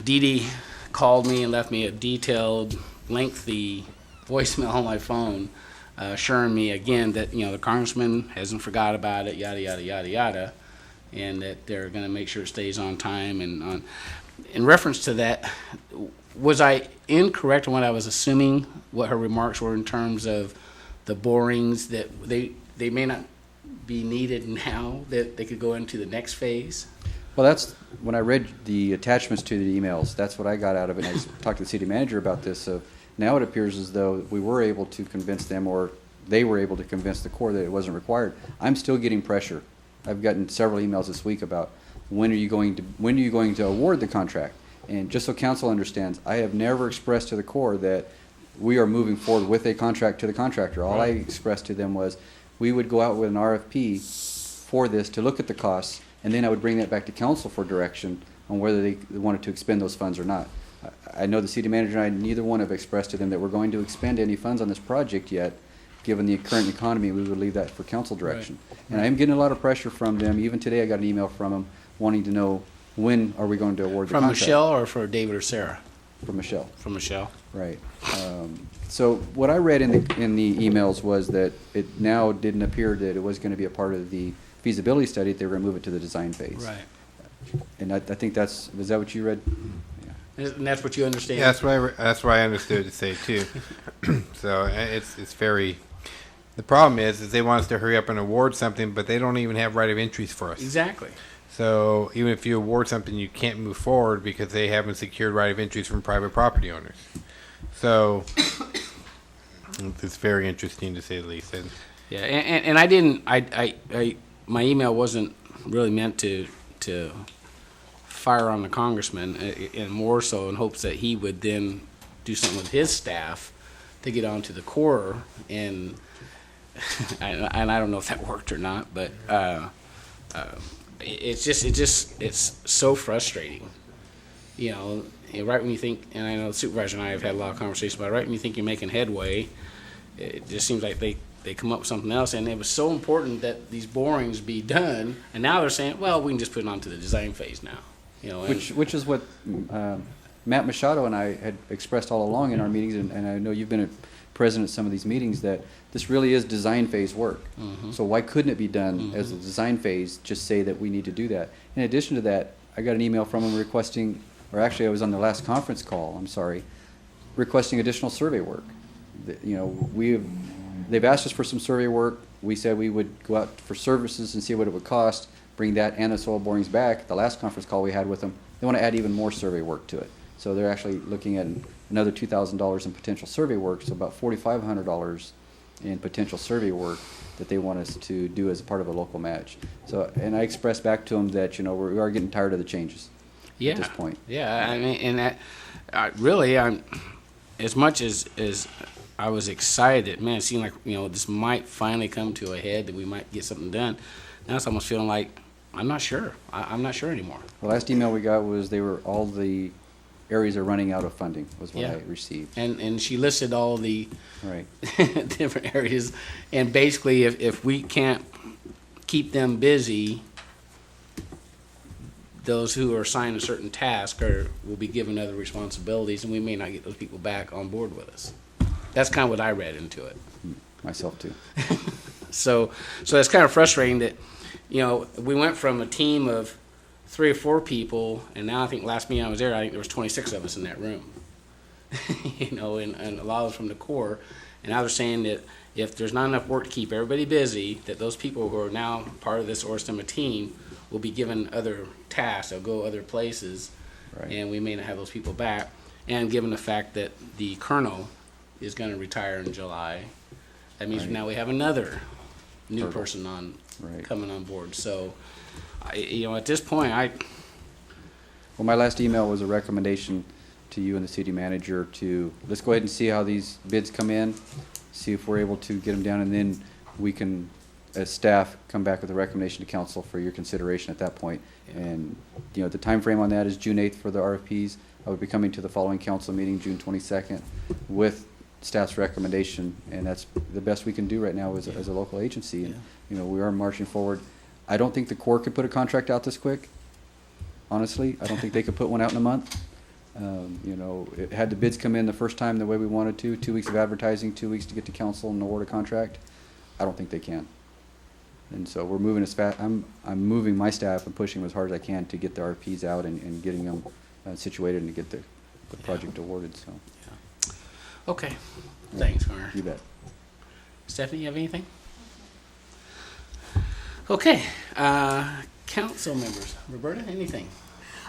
Dee Dee called me and left me a detailed, lengthy voicemail on my phone, assuring me again that the congressman hasn't forgot about it, yada yada yada yada, and that they're going to make sure it stays on time. And in reference to that, was I incorrect in what I was assuming what her remarks were in terms of the borings that they may not be needed now, that they could go into the next phase? Well, that's when I read the attachments to the emails, that's what I got out of it. And I talked to the city manager about this. Now it appears as though we were able to convince them, or they were able to convince the Corps that it wasn't required. I'm still getting pressure. I've gotten several emails this week about when are you going to award the contract? And just so council understands, I have never expressed to the Corps that we are moving forward with a contract to the contractor. All I expressed to them was we would go out with an RFP for this to look at the costs, and then I would bring that back to council for direction on whether they wanted to expend those funds or not. I know the city manager and I, neither one have expressed to them that we're going to expend any funds on this project yet. Given the current economy, we would leave that for council direction. Right. And I am getting a lot of pressure from them. Even today I got an email from them wanting to know when are we going to award the contract. From Michelle or for David or Sarah? From Michelle. From Michelle. Right. So what I read in the emails was that it now didn't appear that it was going to be a part of the feasibility study, they were going to move it to the design phase. Right. And I think is that what you read? And that's what you understand? Yeah, that's what I understood to say too. So it's very, the problem is they want us to hurry up and award something, but they don't even have right of entries for us. Exactly. So even if you award something, you can't move forward because they haven't secured right of entries from private property owners. So it's very interesting to say the least. And yeah, and I didn't. My email wasn't really meant to fire on the congressman, and more so in hopes that he would then do something with his staff to get onto the Corps, and I don't know if that worked or not, but it's so frustrating, right when you think, and I know the supervisor and I have had a lot of conversations about it, right when you think you're making headway, it just seems like they come up with something else, and it was so important that these borings be done, and now they're saying, well, we can just put it onto the design phase now. Which is what Matt Machado and I had expressed all along in our meetings, and I know you've been present at some of these meetings, that this really is design phase work. Mm-hmm. So why couldn't it be done as a design phase, just say that we need to do that? In addition to that, I got an email from him requesting, or actually I was on the last conference call, requesting additional survey work. They've asked us for some survey work. We said we would go out for services and see what it would cost, bring that and the soil borings back. The last conference call we had with them, they want to add even more survey work to it. So they're actually looking at another $2,000 in potential survey work, so about $4,500 in potential survey work that they want us to do as a part of a local match. So, and I expressed back to them that, we are getting tired of the changes at this point. Yeah, I mean, and that, really, I'm, as much as I was excited, man, it seemed like, this might finally come to a head, that we might get something done. Now it's almost feeling like I'm not sure. I'm not sure anymore. The last email we got was all the areas are running out of funding, was what Yeah. I received. And she listed all the Right. different areas, and basically, if we can't keep them busy, those who are assigned a certain task will be given other responsibilities, and we may not get those people back on board with us. That's kind of what I read into it. Myself too. So it's kind of frustrating that, we went from a team of 3 or 4 people, and now I think last meeting I was there, I think there was 26 of us in that room. And a lot of us from the Corps, and I was saying that if there's not enough work to keep everybody busy, that those people who are now part of this Orstema team will be given other tasks, they'll go other places, Right. and we may not have those people back. And given the fact that the colonel is going to retire in July, that means Right. now we have another new Hurdle. person Right. coming on board. So, at this point, Well, my last email was a recommendation to you and the city manager to, let's go ahead and see how these bids come in, see if we're able to get them down, and then we can, as staff, come back with a recommendation to council for your consideration at that point. And, the time frame on that is June 8th for the RFPs. I would be coming to the following council meeting, June 22nd, with staff's recommendation, and that's the best we can do right now as a local agency. And, we are marching forward. I don't think the Corps could put a contract out this quick. Honestly, I don't think they could put one out in a month. Had the bids come in the first time the way we wanted to, 2 weeks of advertising, 2 weeks to get to council and award a contract, I don't think they can. And so we're moving as fast, I'm moving my staff and pushing them as hard as I can to get the RFPs out and getting them situated and to get the project awarded, so. okay. Thanks, Connor. You bet. Stephanie, you have anything? Okay. Council members. Roberta, anything?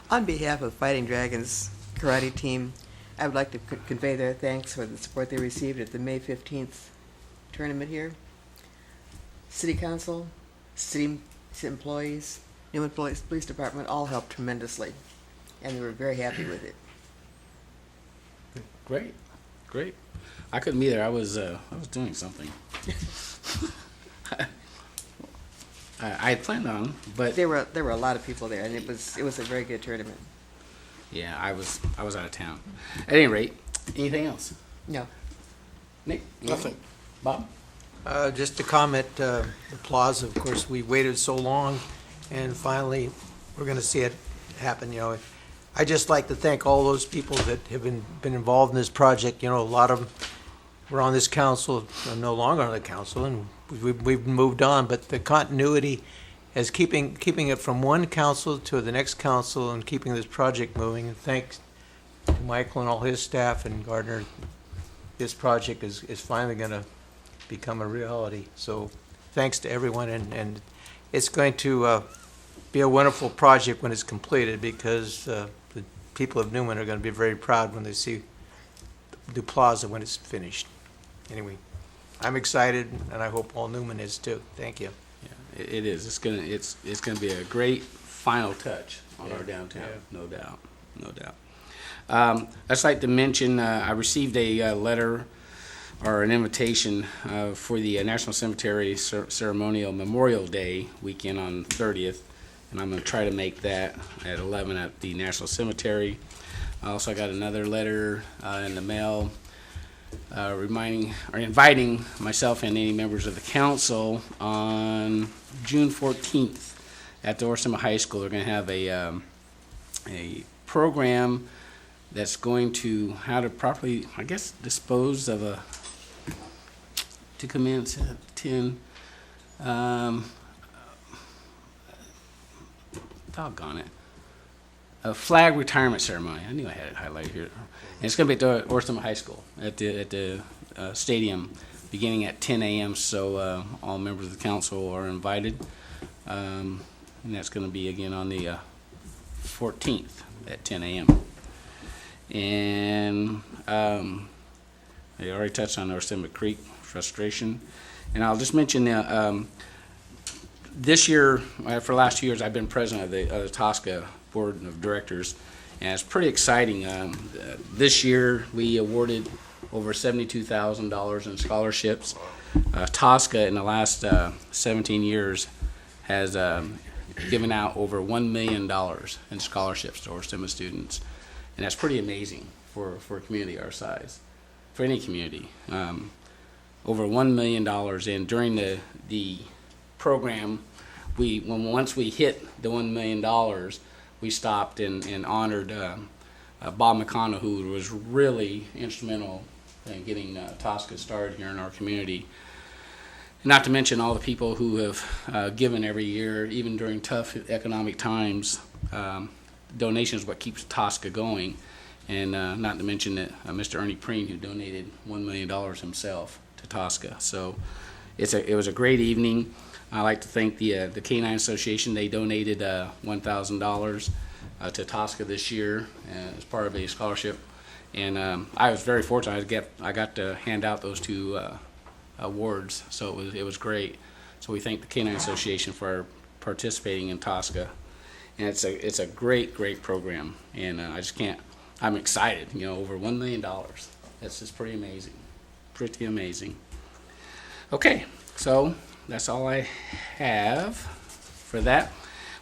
On behalf of Fighting Dragons Karate Team, I would like to convey their thanks for the support they received at the May 15th tournament here. City Council, city employees, Newman Police Department all helped tremendously, and they were very happy with it. Great. I couldn't be there. I was doing something. I had planned on, but There were a lot of people there, and it was a very good tournament. yeah, I was out of town. At any rate, anything else? No. Nick? Nothing. Bob? Just to comment, the plaza, of course, we waited so long, and finally, we're gonna see it happen, I'd just like to thank all those people that have been involved in this project, a lot of them were on this council, are no longer on the council, and we've moved on, but the continuity as keeping it from one council to the next council and keeping this project moving, and thanks to Michael and all his staff and Gardner, this project is finally gonna become a reality. So thanks to everyone, and it's going to be a wonderful project when it's completed, because the people of Newman are going to be very proud when they see the plaza when it's finished. Anyway, I'm excited, and I hope all Newman is too. Thank you. Yeah, it is. It's gonna be a great final touch on our downtown, no doubt. I'd just like to mention I received a letter or an invitation for the National Cemetery Ceremonial Memorial Day weekend on 30th, and I'm going to try to make that at 11 at the National Cemetery. I also got another letter in the mail inviting myself and any members of the council on June 14th at the Orstema High School. They're going to have a program that's going to how to properly, I guess, dispose of to commence at 10. Doggone it. A flag retirement ceremony. I knew I had it highlighted here. And it's going to be at the Orstema High School at the stadium beginning at 10 a.m. So all members of the council are invited. And that's going to be again on the 14th at 10 a.m. And they already touched on Orstema Creek frustration. And I'll just mention this year, for the last 2 years, I've been president of the Tosca Board of Directors, and it's pretty exciting. This year, we awarded over $72,000 in scholarships. Tosca, in the last 17 years, has given out over $1 million in scholarships to our STEM students. And that's pretty amazing for a community our size, for any community. Over $1 million. And during the program, once we hit the $1 million, we stopped and honored Bob McConnell, who was really instrumental in getting Tosca started here in our community. Not to mention all the people who have given every year, even during tough economic times. Donations is what keeps Tosca going. And not to mention that Mr. Ernie Preen, who donated $1 million himself to Tosca. So it was a great evening. I'd like to thank the Canine Association. They donated $1,000 to Tosca this year as part of a scholarship. And I was very fortunate. I got to hand out those two awards, so it was great. So we thank the Canine Association for participating in Tosca. And it's a great program. And I'm excited, over $1 million. That's just pretty amazing. Pretty amazing. Okay, so that's all I have for that.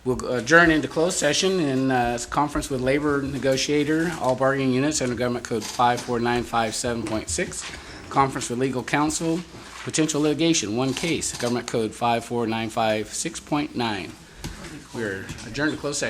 We'll adjourn into closed session in conference with labor negotiator, all bargaining units under Government Code 54957.6. Conference with legal counsel, potential litigation, one case, Government Code 54956.9. We're adjourned to closed session.